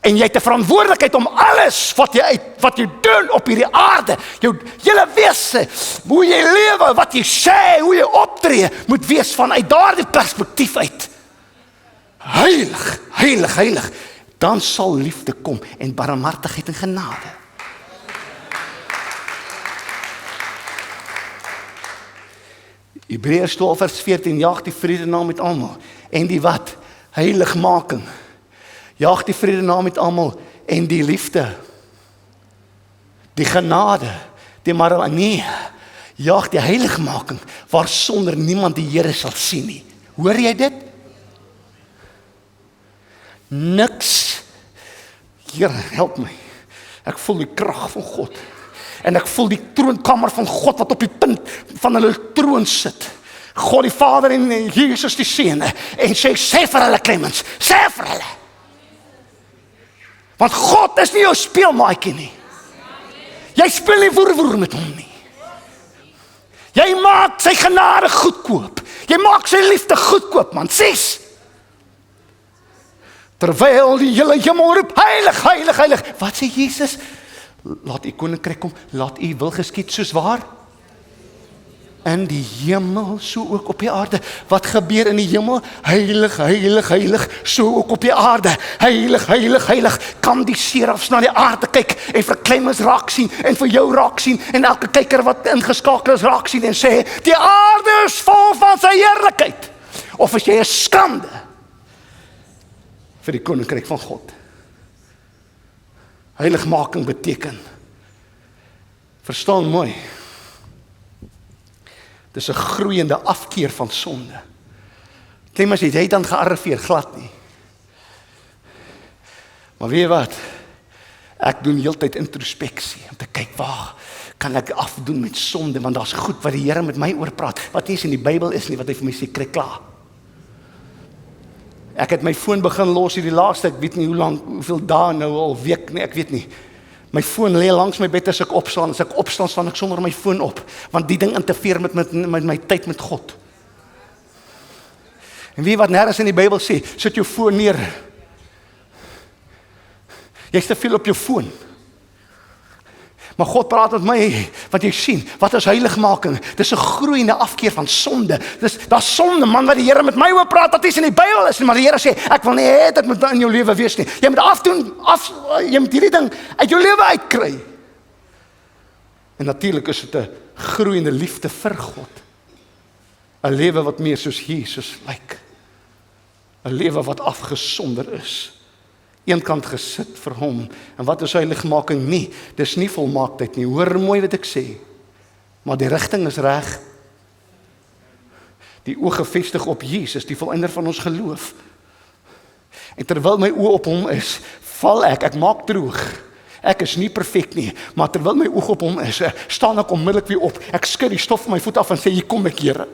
En jy het 'n verantwoordelikheid om alles wat jy doen op hierdie aarde, jou hele wese, hoe jy lewe, wat jy sê, hoe jy optree, moet wees vanuit daardie perspektief uit. Heilig, heilig, heilig. Dan sal liefde kom en barmhartigheid en genade. Hebreërs 12 vers 14, jaag die vrede na met almal. En die wat? Heiligmaking. Jaag die vrede na met almal en die liefde. Die genade, die nee, jaag die heiligmaking, waar sonder niemand die Here sal sien nie. Hoor jy dit? Niks. Here, help my. Ek voel die krag van God. En ek voel die troonkamer van God wat op die punt van hulle troon sit. God die Vader en Jesus die Seun. En sê vir hulle, Clemens, sê vir hulle. Want God is nie jou speelmaatjie nie. Jy speel nie woer met hom nie. Jy maak sy genade goedkoop. Jy maak sy liefde goedkoop, man. 6. Terwyl die hele hemel roep, heilig, heilig, heilig. Wat sê Jesus? Laat u koninkryk kom, laat u wil geskied soos waar? In die hemel, so ook op die aarde. Wat gebeur in die hemel? Heilig, heilig, heilig, so ook op die aarde. Heilig, heilig, heilig. Kan die serafs na die aarde kyk en vir Clemens raak sien en vir jou raak sien en elke kyker wat ingeskakel is raak sien en sê, die aarde is vol van sy heerlikheid. Of is jy 'n skande vir die koninkryk van God? Heiligmaking beteken, verstaan mooi, dis 'n groeiende afkeer van sonde. Clemens, het jy dan gearriveer? Glad nie. Maar weet jy wat? Ek doen heeltyd introspeksie, om te kyk, waar kan ek afdoen met sonde, want daar's goed wat die Here met my oor praat, wat nie eens in die Bybel is nie, wat hy vir my sê, kry klaar. Ek het my foon begin los hierdie laaste, ek weet nie hoe lank, hoeveel dae nou al, week nie, ek weet nie. My foon lê langs my bed as ek opstaan, staan ek sonder my foon op, want die ding interfereer met my tyd met God. En wie wat nêrens in die Bybel sê, sit jou foon neer. Jy's te veel op jou foon. Maar God praat met my, wat jy sien, wat is heiligmaking? Dis 'n groeiende afkeer van sonde. Daar's sonde, man, wat die Here met my oor praat, dat is in die Bybel is, maar die Here sê, ek wil nie hê dit moet in jou lewe wees nie. Jy moet jy moet hierdie ding uit jou lewe uitkry. En natuurlik is dit 'n groeiende liefde vir God. 'n Lewe wat meer soos Jesus lyk. 'n Lewe wat afgesonder is. Eenkant gesit vir hom. En wat is heiligmaking nie? Dis nie volmaaktheid nie. Hoor mooi wat ek sê. Maar die rigting is reg. Die oog gefestig op Jesus, die volëinder van ons geloof. En terwyl my oog op hom is, val ek maak droog. Ek is nie perfek nie, maar terwyl my oog op hom is, staan ek onmiddellik weer op. Ek skud die stof van my voet af en sê, hier kom ek, Here.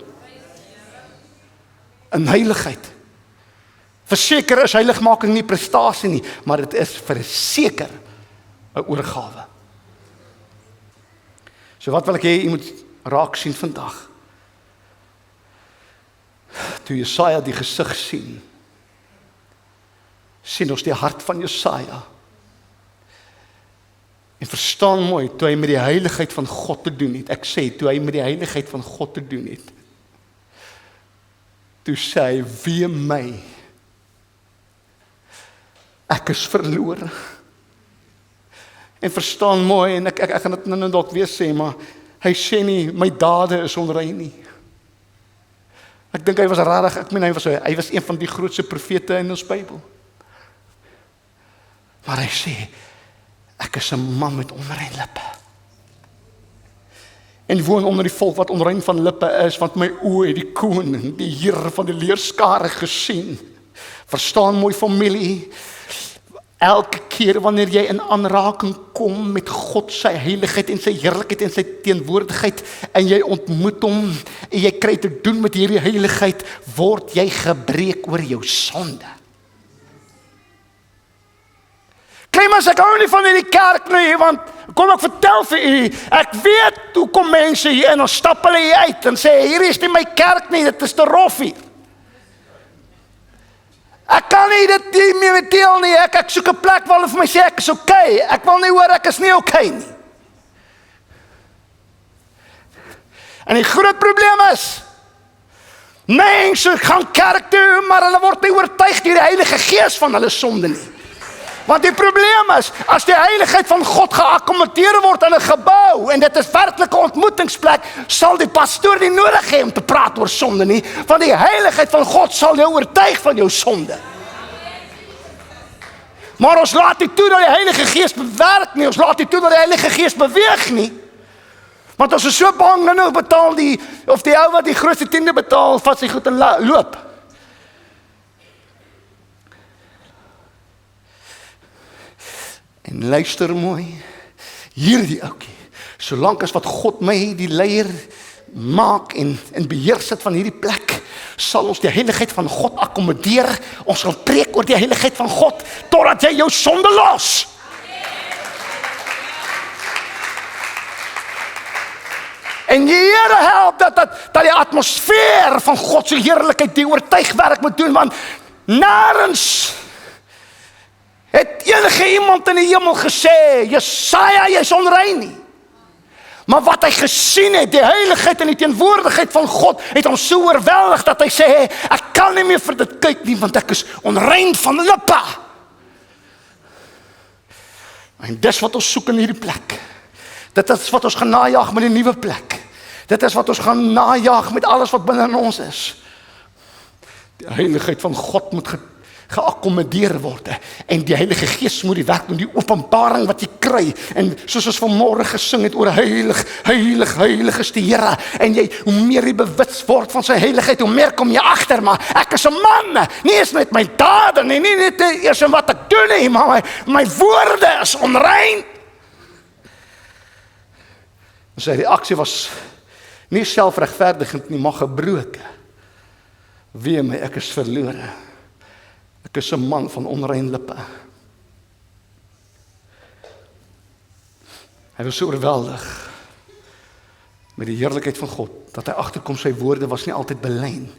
In heiligheid. Verseker is heiligmaking nie prestasie nie, maar dit is verseker 'n oorgawe. So wat wil ek hê jy moet raak sien vandag? Toe Jesaja die gesig sien ons die hart van Jesaja. En verstaan mooi, toe hy met die heiligheid van God te doen het, ek sê, toe hy met die heiligheid van God te doen het, toe sê hy, wee my, ek is verlore. En verstaan mooi, en ek gaan dit nou dalk weer sê, maar hy sê nie, my dade is onrein nie. Ek dink hy was rarig, hy was een van die grootste profete in ons Bybel. Maar hy sê, ek is 'n man met onrein lippe. en woon onder die volk wat onrein van lippe is, want my oë het die koning, die Here van die leerskare gesien. Verstaan mooi familie, elke keer wanneer jy in aanraking kom met God sy heiligheid en sy heerlikheid en sy teenwoordigheid en jy ontmoet hom en jy kry te doen met hierdie heiligheid, word jy gebreek oor jou sonde. Clemens, ek hou nie van hierdie kerk nie, want kom ek vertel vir u, ek weet hoe kom mense hier en dan stap hulle hier uit en sê, hier is nie my kerk nie, dit is te rof hier. Ek kan nie dit nie meer deel nie, ek soek 'n plek waar hulle vir my sê ek is okay, ek wil nie hoor ek is nie okay nie. En die groot probleem is, mense gaan kerk toe, maar hulle word nie oortuig deur die Heilige Gees van hulle sonde nie. Want die probleem is, as die heiligheid van God geakkommodeer word in 'n gebou, en dit is werklike ontmoetingsplek, sal die pastoor nie nodig hê om te praat oor sonde nie, want die heiligheid van God sal jou oortuig van jou sonde. Maar ons laat nie toe dat die Heilige Gees bewerk nie, ons laat nie toe dat die Heilige Gees beweeg nie, want ons is so bang, nou betaal die ou wat die grootste tiende betaal, vat sy goed en loop. En luister mooi, hierdie oukie, solank as wat God my die leier maak en beheer sit van hierdie plek, sal ons die heiligheid van God akkommodeer, ons sal preek oor die heiligheid van God, totdat jy jou sonde los. En die Here help dat die atmosfeer van God se heerlikheid die oortuigwerk moet doen, want nêrens het enige iemand in die hemel gesê, Jesaja, jy is onrein nie. Maar wat hy gesien het, die heiligheid en die teenwoordigheid van God, het hom so oorweldig, dat hy sê, ek kan nie meer vir dit kyk nie, want ek is onrein van lippe. En dis wat ons soek in hierdie plek. Dit is wat ons gaan najag met die nuwe plek. Dit is wat ons gaan najag met alles wat binne in ons is. Die heiligheid van God moet geakkommodeer word, en die Heilige Gees moet die werk doen, die openbaring wat jy kry, en soos ons vanmôre gesing het oor heilig, heilig, heilig is die Here, en hoe meer jy bewus word van sy heiligheid, hoe meer kom jy agter, maar ek is 'n man, nie eens met my dade nie, nie net eers in wat ek doen nie, maar my woorde is onrein. Sy reaksie was nie selfregverdigend nie, maar gebroke. Wee my, ek is verlore. Ek is 'n man van onrein lippe. Hy was so oorweldig met die heerlikheid van God, dat hy agterkom sy woorde was nie altyd belyn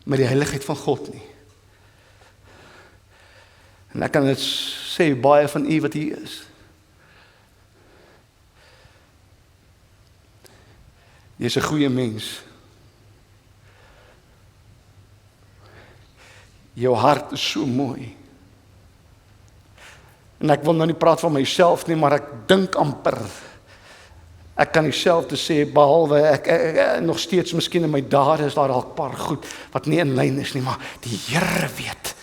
met die heiligheid van God nie. En ek kan dit sê, baie van u wat hier is, jy is 'n goeie mens. Jou hart is so mooi. En ek wil nou nie praat van myself nie, maar ek dink amper, ek kan dieselfde sê, behalwe ek nog steeds miskien in my dade is daar al 'n paar goed wat nie in lyn is nie, maar die Here weet,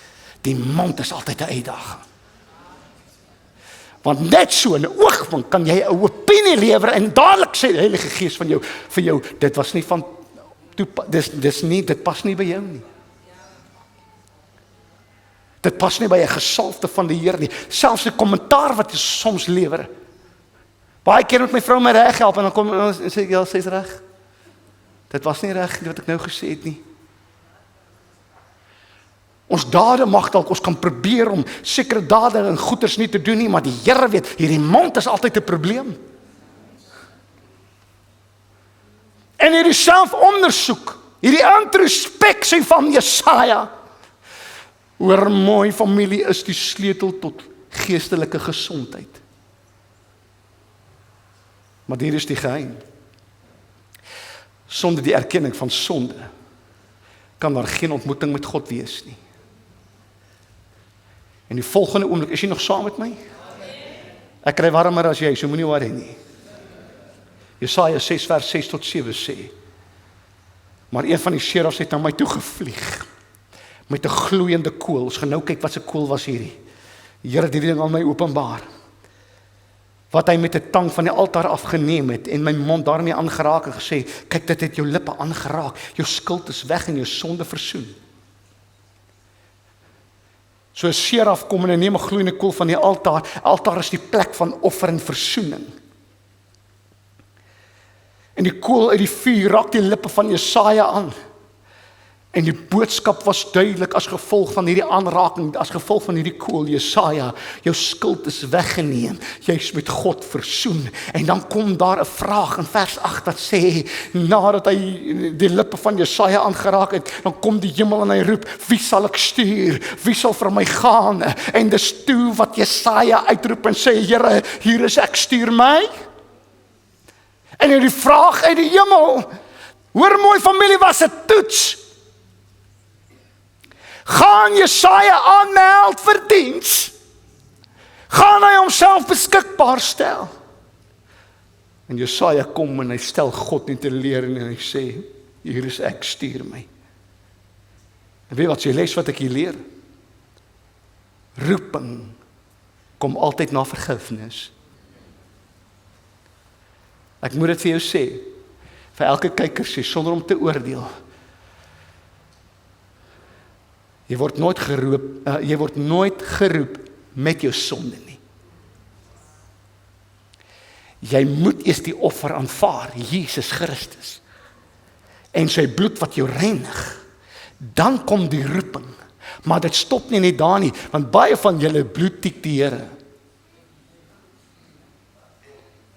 die mond is altyd 'n uitdaging. Want net so in 'n oogwink kan jy 'n opinie lewer en dadelik sê die Heilige Gees van jou vir jou, dit was nie van dit pas nie by jou nie. Dit pas nie by 'n gesalfde van die Here nie. Selfs 'n kommentaar wat jy soms lewer. Baie keer moet my vrou my reg help en dan kom en sê ek, ja, sy's reg. Dit was nie reg wat ek nou gesê het nie. Ons dade mag dalk, ons kan probeer om sekere dade en goeders nie te doen nie, maar die Here weet, hierdie mond is altyd 'n probleem. En hierdie selfondersoek, hierdie introspeksie van Jesaja, oor mooi familie is die sleutel tot geestelike gesondheid. Maar hier is die geheim. Sonder die erkenning van sonde kan daar geen ontmoeting met God wees nie. En die volgende oomblik, is jy nog saam met my? Ek kry warmer as jy, so moenie worry nie. Jesaja 6 vers 6 tot 7 sê, maar een van die serafs het na my toe gevlieg, met 'n gloeiende kool. Ons gaan nou kyk wat se kool was hierdie. Die Here het hierdie ding aan my openbaar. wat hy met 'n tang van die altaar afgeneem het en my mond daarmee aangeraak en gesê, kyk, dit het jou lippe aangeraak, jou skuld is weg en jou sonde versoen. So 'n seraf kom en neem 'n gloeiende kool van die altaar. Altaar is die plek van offer en versoening. En die kool uit die vuur raak die lippe van Jesaja aan. En die boodskap was duidelik as gevolg van hierdie aanraking, as gevolg van hierdie kool, Jesaja, jou skuld is weggeneem, jy is met God versoen. En dan kom daar 'n vraag in vers 8 wat sê, nadat hy die lippe van Jesaja aangeraak het, dan kom die hemel en hy roep, wie sal ek stuur? Wie sal vir my gaan? En dis toe wat Jesaja uitroep en sê, Here, hier is ek, stuur my. En hierdie vraag uit die hemel, hoor mooi familie, was 'n toets. Gaan Jesaja aanmeld vir diens? Gaan hy homself beskikbaar stel? En Jesaja kom en hy stel God nie teleur en hy sê, hier is ek, stuur my. En weet wat, jy les wat ek hier leer? Roeping kom altyd na vergifnis. Ek moet dit vir jou sê, vir elke kyker sê, sonder om te oordeel, jy word nooit geroep met jou sonde nie. Jy moet eers die offer aanvaar, Jesus Christus, en sy bloed wat jou reinig. Dan kom die roeping. Maar dit stop nie net daar nie, want baie van julle bloed tik die Here.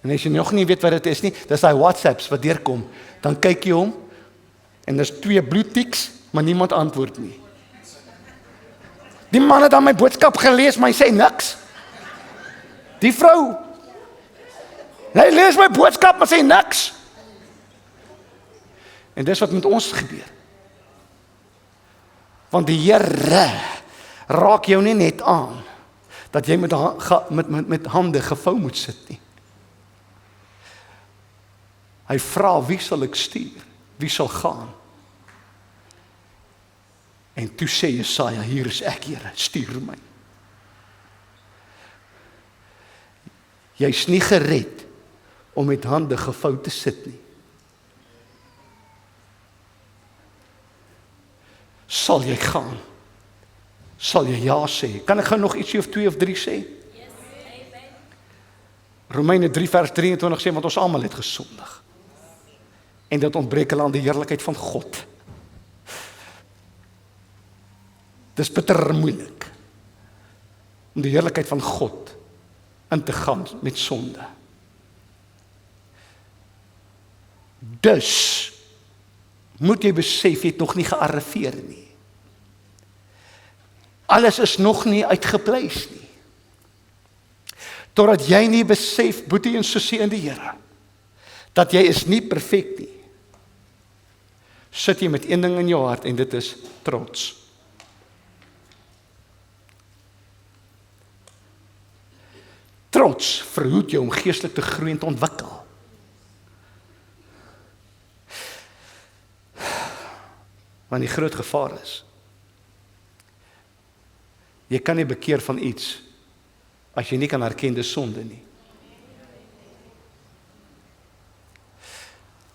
En as jy nog nie weet wat dit is nie, dis daai WhatsApps wat deurkom, dan kyk jy hom, en daar's 2 bloedtiks, maar niemand antwoord nie. Die man het aan my boodskap gelees, maar hy sê niks. Die vrou, hy lees my boodskap, maar sê niks. En dis wat met ons gebeur. Want die Here raak jou nie net aan, dat jy met hande gevou moet sit nie. Hy vra, wie sal ek stuur? Wie sal gaan? En toe sê Jesaja, hier is ek, Here, stuur my. Jy's nie gered om met hande gevou te sit nie. Sal jy gaan? Sal jy ja sê? Kan ek gou nog ietsie of 2 of 3 sê? Yes, amen. Romeine 3 vers 23 sê, want ons almal het gesondig. En dit ontbreek hulle aan die heerlikheid van God. Dis bitter moeilik om die heerlikheid van God in te gaan met sonde. Dus moet jy besef, jy het nog nie gearriveer nie. Alles is nog nie uitgepleis nie. Totdat jy nie besef, boetie en sussie in die Here, dat jy is nie perfek nie. Sit jy met een ding in jou hart en dit is trots. Trots verhoed jou om geestelik te groei en te ontwikkel. Want die groot gevaar is, jy kan nie bekeer van iets as jy nie kan herken dis sonde nie.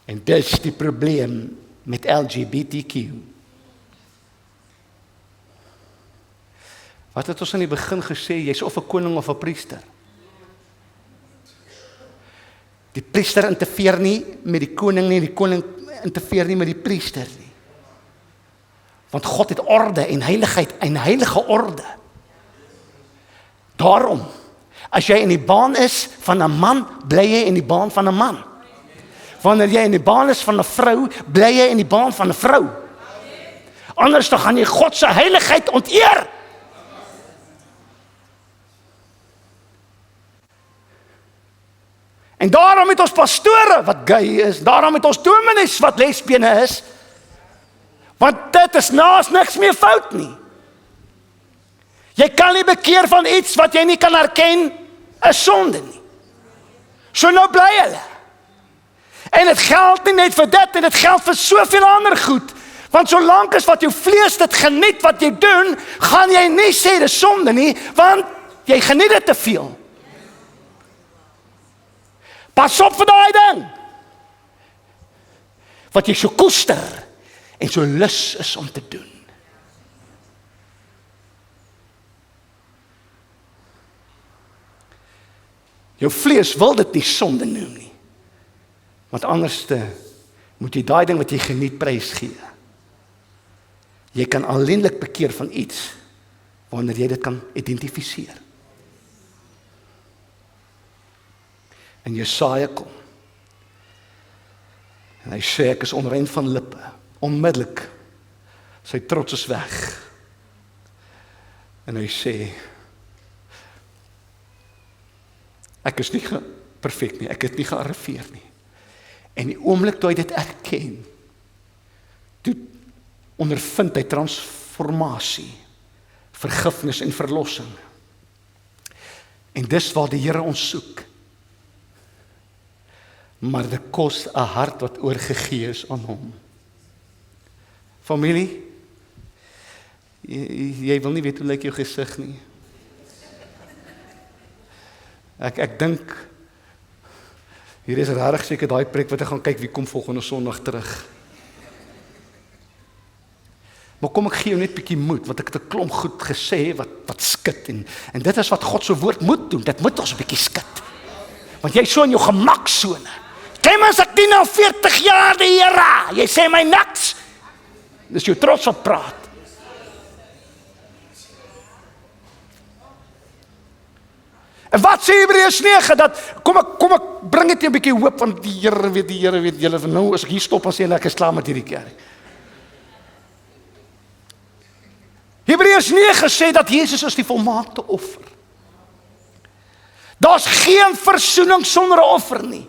En dis die probleem met LGBTQ. Wat het ons aan die begin gesê, jy's of 'n koning of 'n priester. Die priester interfereer nie met die koning nie, die koning interfereer nie met die priester nie. Want God het orde en heiligheid, en heilige orde. Daarom, as jy in die baan is van 'n man, bly jy in die baan van 'n man. Wanneer jy in die baan is van 'n vrou, bly jy in die baan van 'n vrou. Anders dan gaan jy God se heiligheid onteer. En daarom het ons pastore wat gay is, daarom het ons dominees wat lesbiene is, want dit is naas niks meer fout nie. Jy kan nie bekeer van iets wat jy nie kan herken, is sonde nie. So nou bly hulle. En dit geld nie net vir dit, en dit geld vir soveel ander goed, want solank as wat jou vlees dit geniet wat jy doen, gaan jy nie sê dis sonde nie, want jy geniet dit te veel. Pas op vir daai ding. Wat jy so koester en so lus is om te doen. Jou vlees wil dit nie sonde noem nie. Want anders moet jy daai ding wat jy geniet prys gee. Jy kan alleenlik bekeer van iets wanneer jy dit kan identifiseer. En Jesaja kom. En hy sê ek is onrein van lippe. Onmiddellik. Sy trots is weg. En hy sê ek is nie perfek nie, ek het nie gearriveer nie. En die oomblik toe hy dit erken, toe ondervind hy transformasie, vergifnis en verlossing. En dis waar die Here ons soek. Maar dit kos 'n hart wat oorgegee is aan hom. Familie, jy wil nie weet hoe lyk jou gesig nie. Ek dink hier is regtig seker daai preek wat ek gaan kyk wie kom volgende Sondag terug. Maar kom ek gee jou net 'n bietjie moed, want ek het 'n klomp goed gesê wat skud en dit is wat God se woord moet doen. Dit moet ons 'n bietjie skud. Want jy so in jou gemaksone. Ken mens ek dien nou 40 jaar die Here. Jy sê my niks. Dis jou trots op praat. En wat sê Hebreërs 9 dat kom ek bring dit 'n bietjie hoop want die Here weet julle nou as ek hier stop en sê ek is klaar met hierdie kerk. Hebreërs 9 sê dat Jesus is die volmaakte offer. Daar's geen versoening sonder 'n offer nie.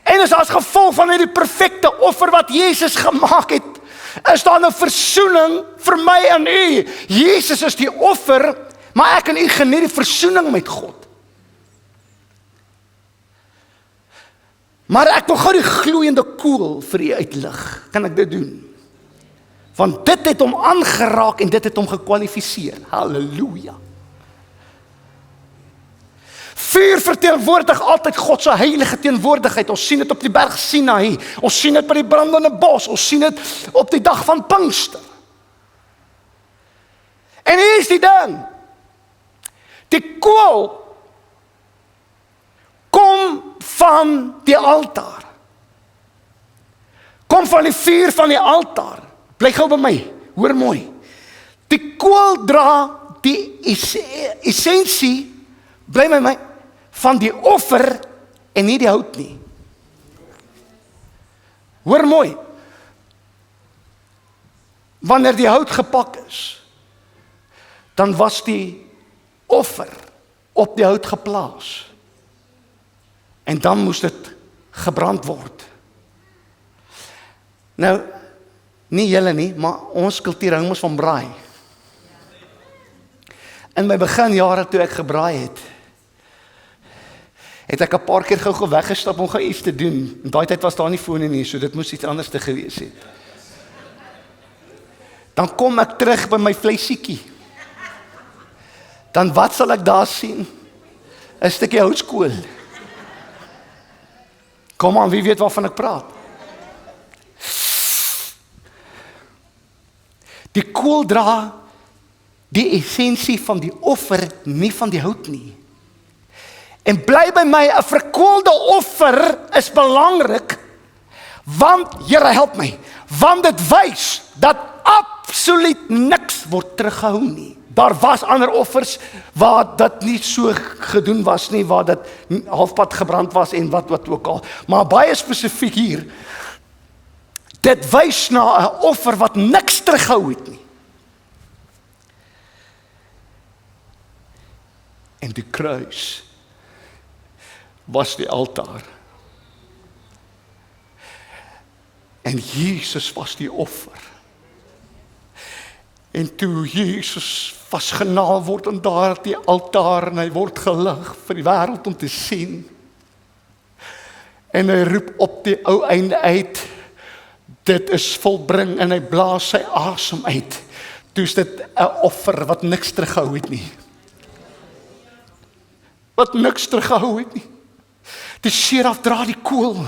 En as gevolg van hierdie perfekte offer wat Jesus gemaak het, is daar 'n versoening vir my en u. Jesus is die offer, maar ek en u geniet die versoening met God. Maar ek wil gou die gloeiende koel vir u uitlig. Kan ek dit doen? Want dit het hom aangeraak en dit het hom gekwalifiseer. Halleluja. Vuur verteenwoordig altyd God se heilige teenwoordigheid. Ons sien dit op die berg Sinaï. Ons sien dit by die brandende bos. Ons sien dit op die dag van Pinkster. En hier is die ding. Die kool kom van die altaar. Kom van die vuur van die altaar. Bly gou by my, hoor mooi. Die kool dra die essensie, bly by my, van die offer en nie die hout nie. Hoor mooi. Wanneer die hout gepak is, dan was die offer op die hout geplaas. En dan moes dit gebrand word. Nou, nie julle nie, maar ons kultuur hou mos van braai. In my beginjare toe ek gebraai het ek 'n paar keer gou weggestap om iets te doen. In daai tyd was daar nie fone nie, so dit moes iets anders te gewees het. Dan kom ek terug by my vleisiekie. Dan wat sal ek daar sien? 'n Stukkie houtskool. Kom aan, wie weet waarvan ek praat? Die kool dra die essensie van die offer, nie van die hout nie. En bly by my, 'n verkoelde offer is belangrik, want, Here help my, want dit wys dat absoluut niks word teruggehou nie. Daar was ander offers waar dit nie so gedoen was nie, waar dit halfpad gebrand was en wat ook al. Maar baie spesifiek hier, dit wys na 'n offer wat niks teruggehou het nie. En die kruis was die altaar. En Jesus was die offer. En toe Jesus vasgenaal word aan daardie altaar en hy word gelig vir die wêreld om te sien. En hy roep op die ou einde uit, dit is volbring, en hy blaas sy asem uit. Toe is dit 'n offer wat niks teruggehou het nie. Wat niks teruggehou het nie. Die seraf dra die kool,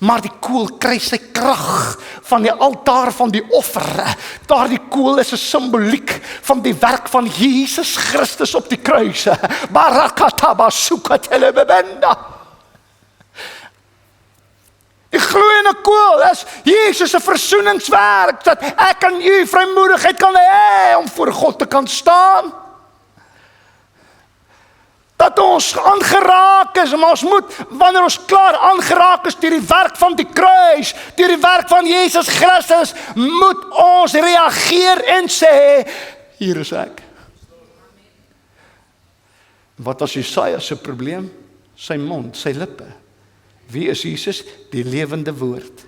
maar die kool kry sy krag van die altaar van die offer. Daardie kool is 'n simboliek van die werk van Jesus Christus op die kruis. Barakataba sukatelebebenda. Die gloeiende kool is Jesus se versoeningswerk, dat ek en u vrymoedigheid kan hê om voor God te kan staan. Dat ons aangeraak is, maar ons moet, wanneer ons klaar aangeraak is deur die werk van die kruis, deur die werk van Jesus Christus, moet ons reageer en sê, hier is ek. Wat was Jesaja se probleem? Sy mond, sy lippe. Wie is Jesus? Die lewende woord.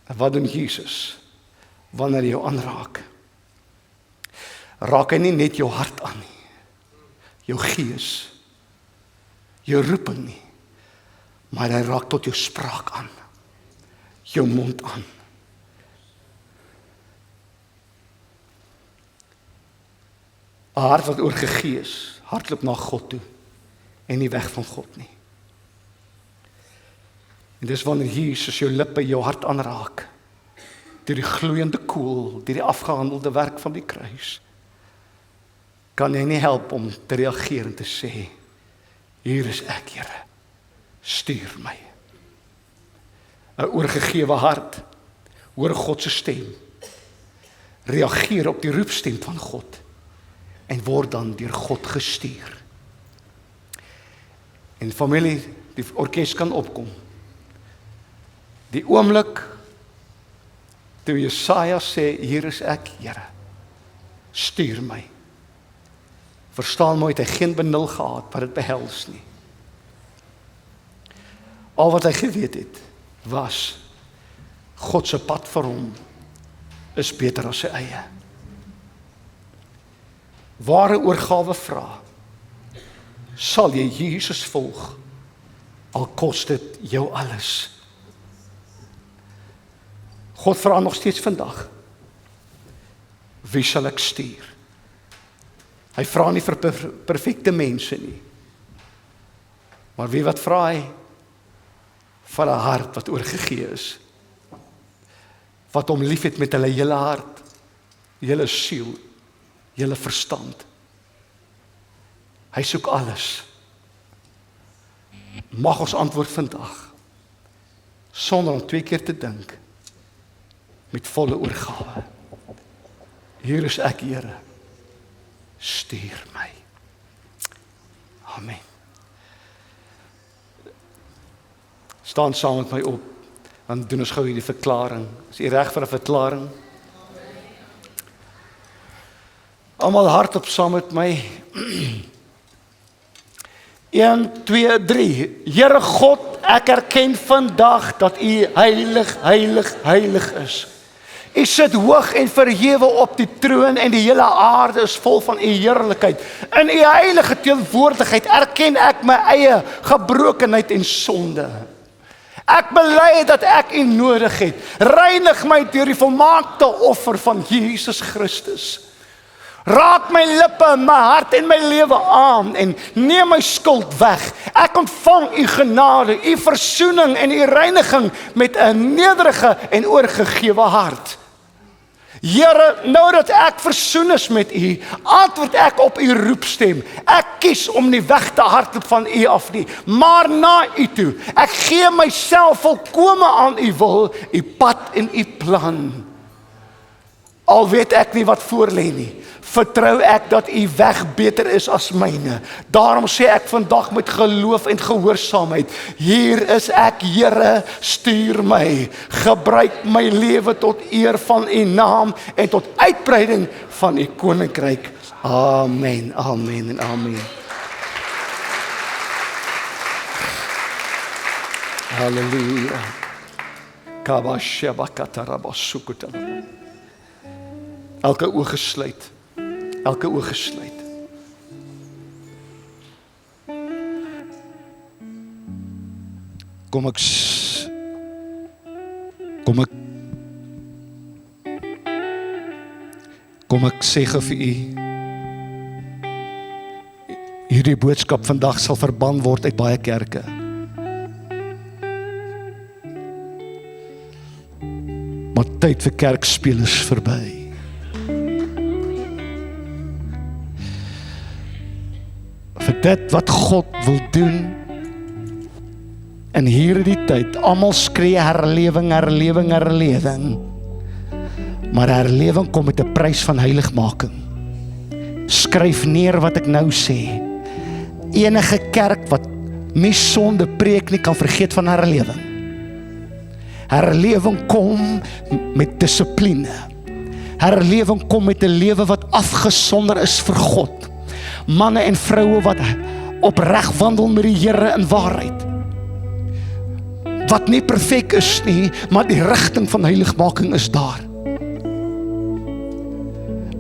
En wat doen Jesus wanneer hy jou aanraak? Raak hy nie net jou hart aan nie, jou gees, jou roeping nie, maar hy raak tot jou spraak aan, jou mond aan. 'n Hart wat oorgegee is, hardloop na God toe en nie weg van God nie. En dis wanneer Jesus jou lippe, jou hart aanraak, deur die gloeiende kool, deur die afgehandelde werk van die kruis, kan jy nie help om te reageer en te sê, hier is ek, Here, stuur my. 'n Oorgegewe hart, hoor God se stem, reageer op die roepstem van God, en word dan deur God gestuur. En familie, die orkes kan opkom. Die oomblik, toe Jesaja sê, hier is ek, Here, stuur my. Verstaan mooi, het hy geen benul gehad wat dit behels nie. Al wat hy geweet het, was, God se pad vir hom, is beter as sy eie. Ware oorgawe vra, sal jy Jesus volg, al kos dit jou alles. God vra nog steeds vandag, wie sal ek stuur? Hy vra nie vir perfekte mense nie, maar wie wat vra hy? Van 'n hart wat oorgegee is, wat hom liefhet met hulle hele hart, hele siel, hele verstand. Hy soek alles. Mag ons antwoord vandag, sonder om 2 keer te dink, met volle oorgawe. Hier is ek, Here, stuur my. Amen. Staan saam met my op, dan doen ons gou hierdie verklaring. Is u reg vir 'n verklaring? Almal hardop saam met my. 1, 2, 3. Here God, ek erken vandag dat u heilig, heilig, heilig is. U sit hoog en verhewe op die troon en die hele aarde is vol van u heerlikheid. In u heilige teenwoordigheid erken ek my eie gebrokenheid en sonde. Ek bely dat ek u nodig het. Reinig my deur die volmaakte offer van Jesus Christus. Raak my lippe, my hart en my lewe aan en neem my skuld weg. Ek ontvang u genade, u versoening en u reiniging met 'n nederige en oorgegewe hart. Here, nou dat ek versoen is met u, antwoord ek op u roepstem. Ek kies om nie weg te hardloop van u af nie, maar na u toe. Ek gee myself volkome aan u wil, u pad en u plan. Al weet ek nie wat voor lê nie, vertrou ek dat u weg beter is as myne. Daarom sê ek vandag met geloof en gehoorsaamheid, hier is ek, Here, stuur my. Gebruik my lewe tot eer van u naam en tot uitbreiding van u koninkryk. Amen, amen en amen. Halleluja. Kabashabakatarabasukutala. Elke oog gesluit. Elke oog gesluit. Kom ek sê vir u, hierdie hierdie boodskap vandag sal verban word uit baie kerke. Maar tyd vir kerkspeel is verby. Vir dit wat God wil doen in hierdie tyd, almal skree herlewing, herlewing, herlewing. Maar herlewing kom met 'n prys van heiligmaking. Skryf neer wat ek nou sê. Enige kerk wat nie sonde preek nie, kan vergeet van herlewing. Herlewing kom met dissipline. Herlewing kom met 'n lewe wat afgesonder is vir God. Manne en vroue wat opreg wandel met die Here in waarheid. Wat nie perfek is nie, maar die rigting van heiligmaking is daar.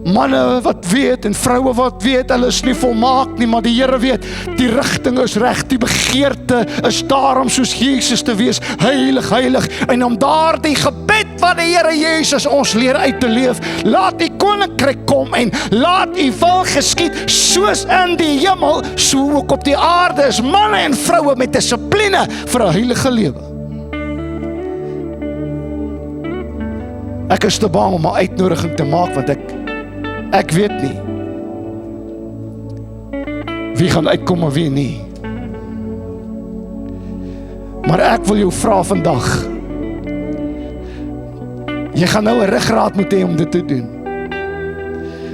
Manne wat weet en vroue wat weet, hulle is nie volmaak nie, maar die Here weet, die rigting is reg, die begeerte is daar om soos Jesus te wees, heilig, heilig, en om daardie gebed wat die Here Jesus ons leer uit te leef, laat die koninkryk kom en laat u wil geskied, soos in die hemel, so ook op die aarde is manne en vroue met dissipline vir 'n heilige lewe. Ek is te bang om 'n uitnodiging te maak, want ek weet nie wie gaan uitkom en wie nie. Maar ek wil jou vra vandag, jy gaan nou 'n ruggraat moet hê om dit te doen.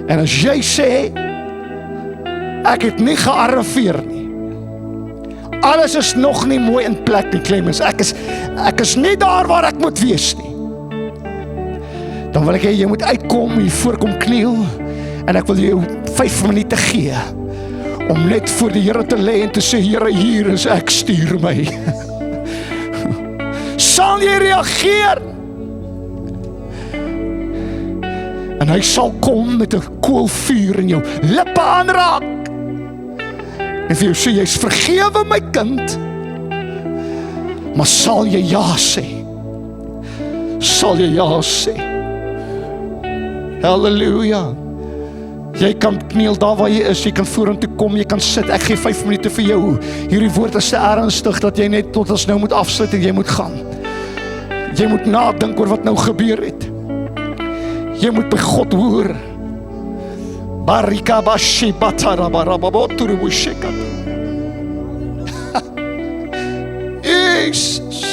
En as jy sê, ek het nie gearriveer nie, alles is nog nie mooi in plek nie, Clemens, ek is nie daar waar ek moet wees nie, dan wil ek hê, jy moet uitkom, jy voorkom kniel, en ek wil jou 5 minute gee, om net voor die Here te lê en te sê, Here, hier is ek, stuur my. Sal jy reageer? En hy sal kom met 'n koolvuur in jou lippe aanraak, en vir jou sê, jy is vergewe my kind, maar sal jy ja sê? Sal jy ja sê? Halleluja. Jy kan kniel daar waar jy is, jy kan vorentoe kom, jy kan sit, ek gee 5 minute vir jou. Hierdie woord is te ernstig, dat jy net tot ons nou moet afsluit en jy moet gaan. Jy moet nadink oor wat nou gebeur het. Jy moet by God hoor. Barika bashi batara barababoturu bushekata. Jesus.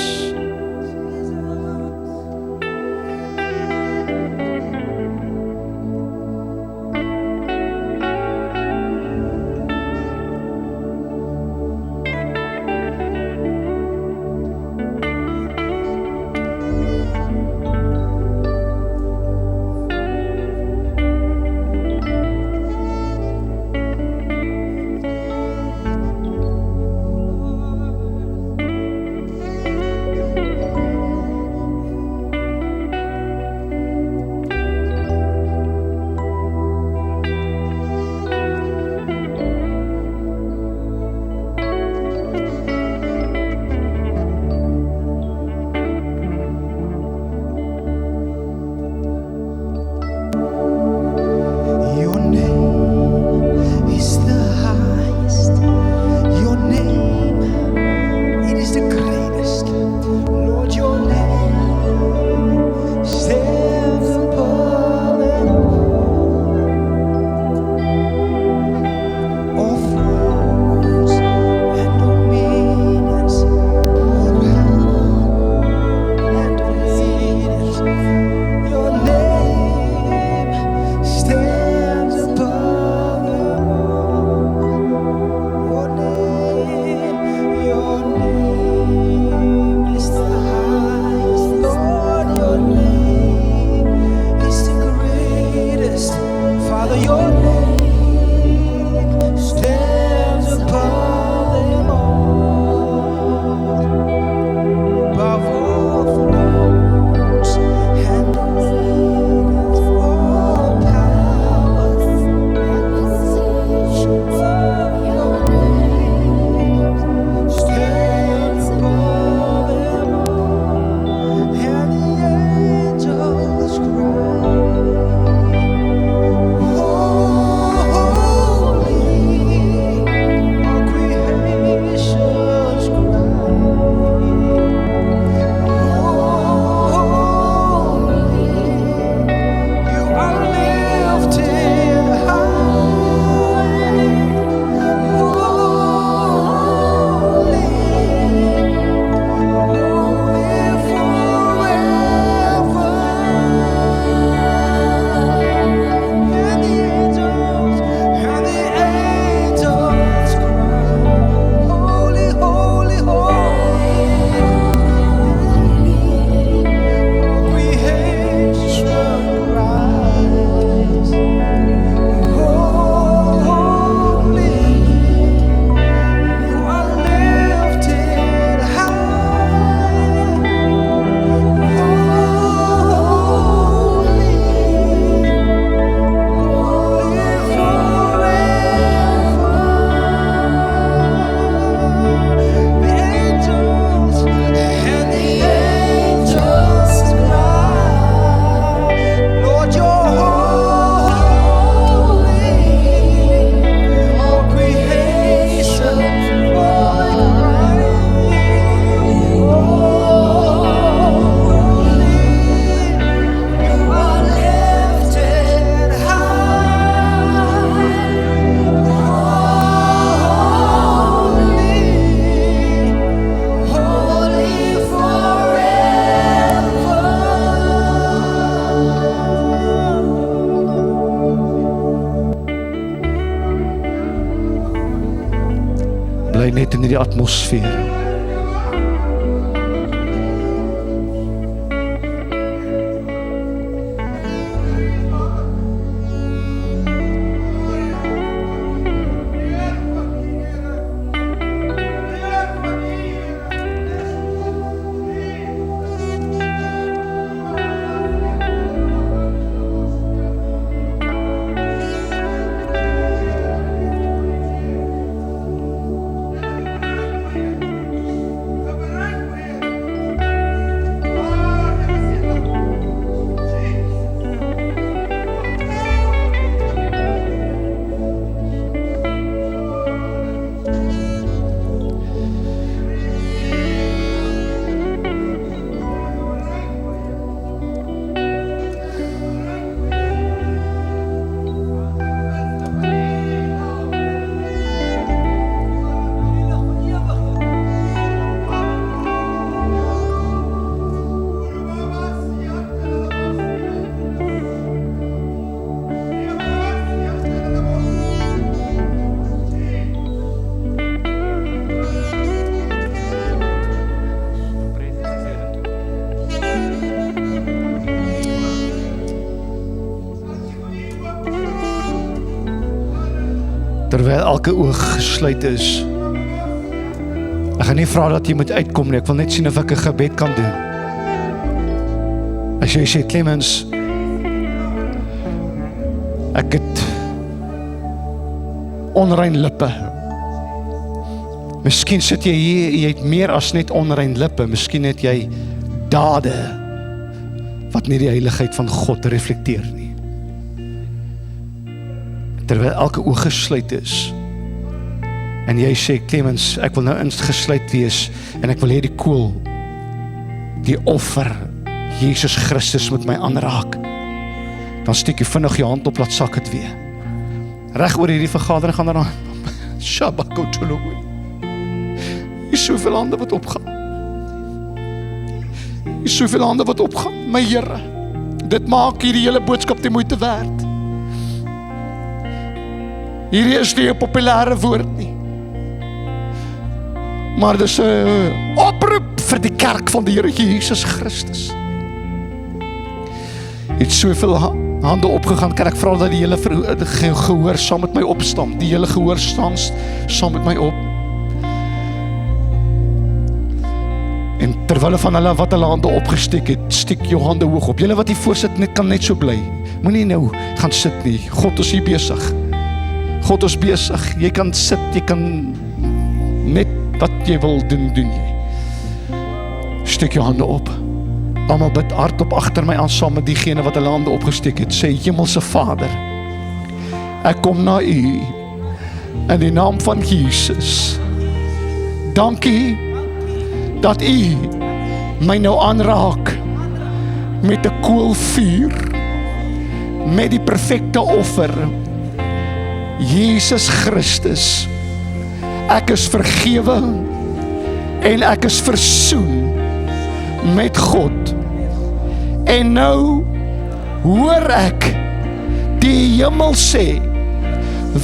hierdie atmosfeer. Terwyl elke oog gesluit is. Ek gaan nie vra dat jy moet uitkom nie, ek wil net sien of ek 'n gebed kan doen. As jy sê, Clemens, ek het onrein lippe. Miskien sit jy hier, jy het meer as net onrein lippe, miskien het jy dade wat nie die heiligheid van God reflekteer nie. Terwyl elke oog gesluit is, en jy sê, Clemens, ek wil nou ingesluit wees, en ek wil hê die koel, die offer, Jesus Christus met my aanraak, dan steek jy vinnig jou hand op, laat sak het weer. Reg oor hierdie vergadering gaan daar aan, Shabakotolowe. Hier is soveel hande wat opgaan. Hier is soveel hande wat opgaan, my Here. Dit maak hierdie hele boodskap die moeite werd. Hierdie is nie 'n populêre woord nie. Maar dis 'n oproep vir die kerk van die Here Jesus Christus. Het soveel hande opgegaan, kan ek vra dat die hele gehoor saam met my opstaan. Die hele gehoor staan saam met my op. En terwyl van hulle wat hulle hande opgesteek het, steek jou hande hoog op. Julle wat hier voor sit, net kan net so bly. Moenie nou gaan sit nie. God is hier besig. God is besig. Jy kan sit, jy kan net wat jy wil doen, doen jy. Steek jou hande op. Almal bid hardop agter my aan saam met diegene wat hulle hande opgesteek het. Sê, Hemelse Vader, ek kom na U in die naam van Jesus. Dankie dat U my nou aanraak met 'n koelvuur, met die perfekte offer, Jesus Christus. Ek is vergewe en ek is versoen met God. En nou hoor ek die hemel sê,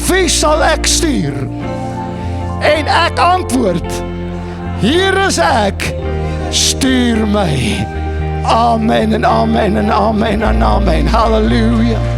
wie sal ek stuur? En ek antwoord, hier is ek, stuur my. Amen en amen en amen en amen. Halleluja.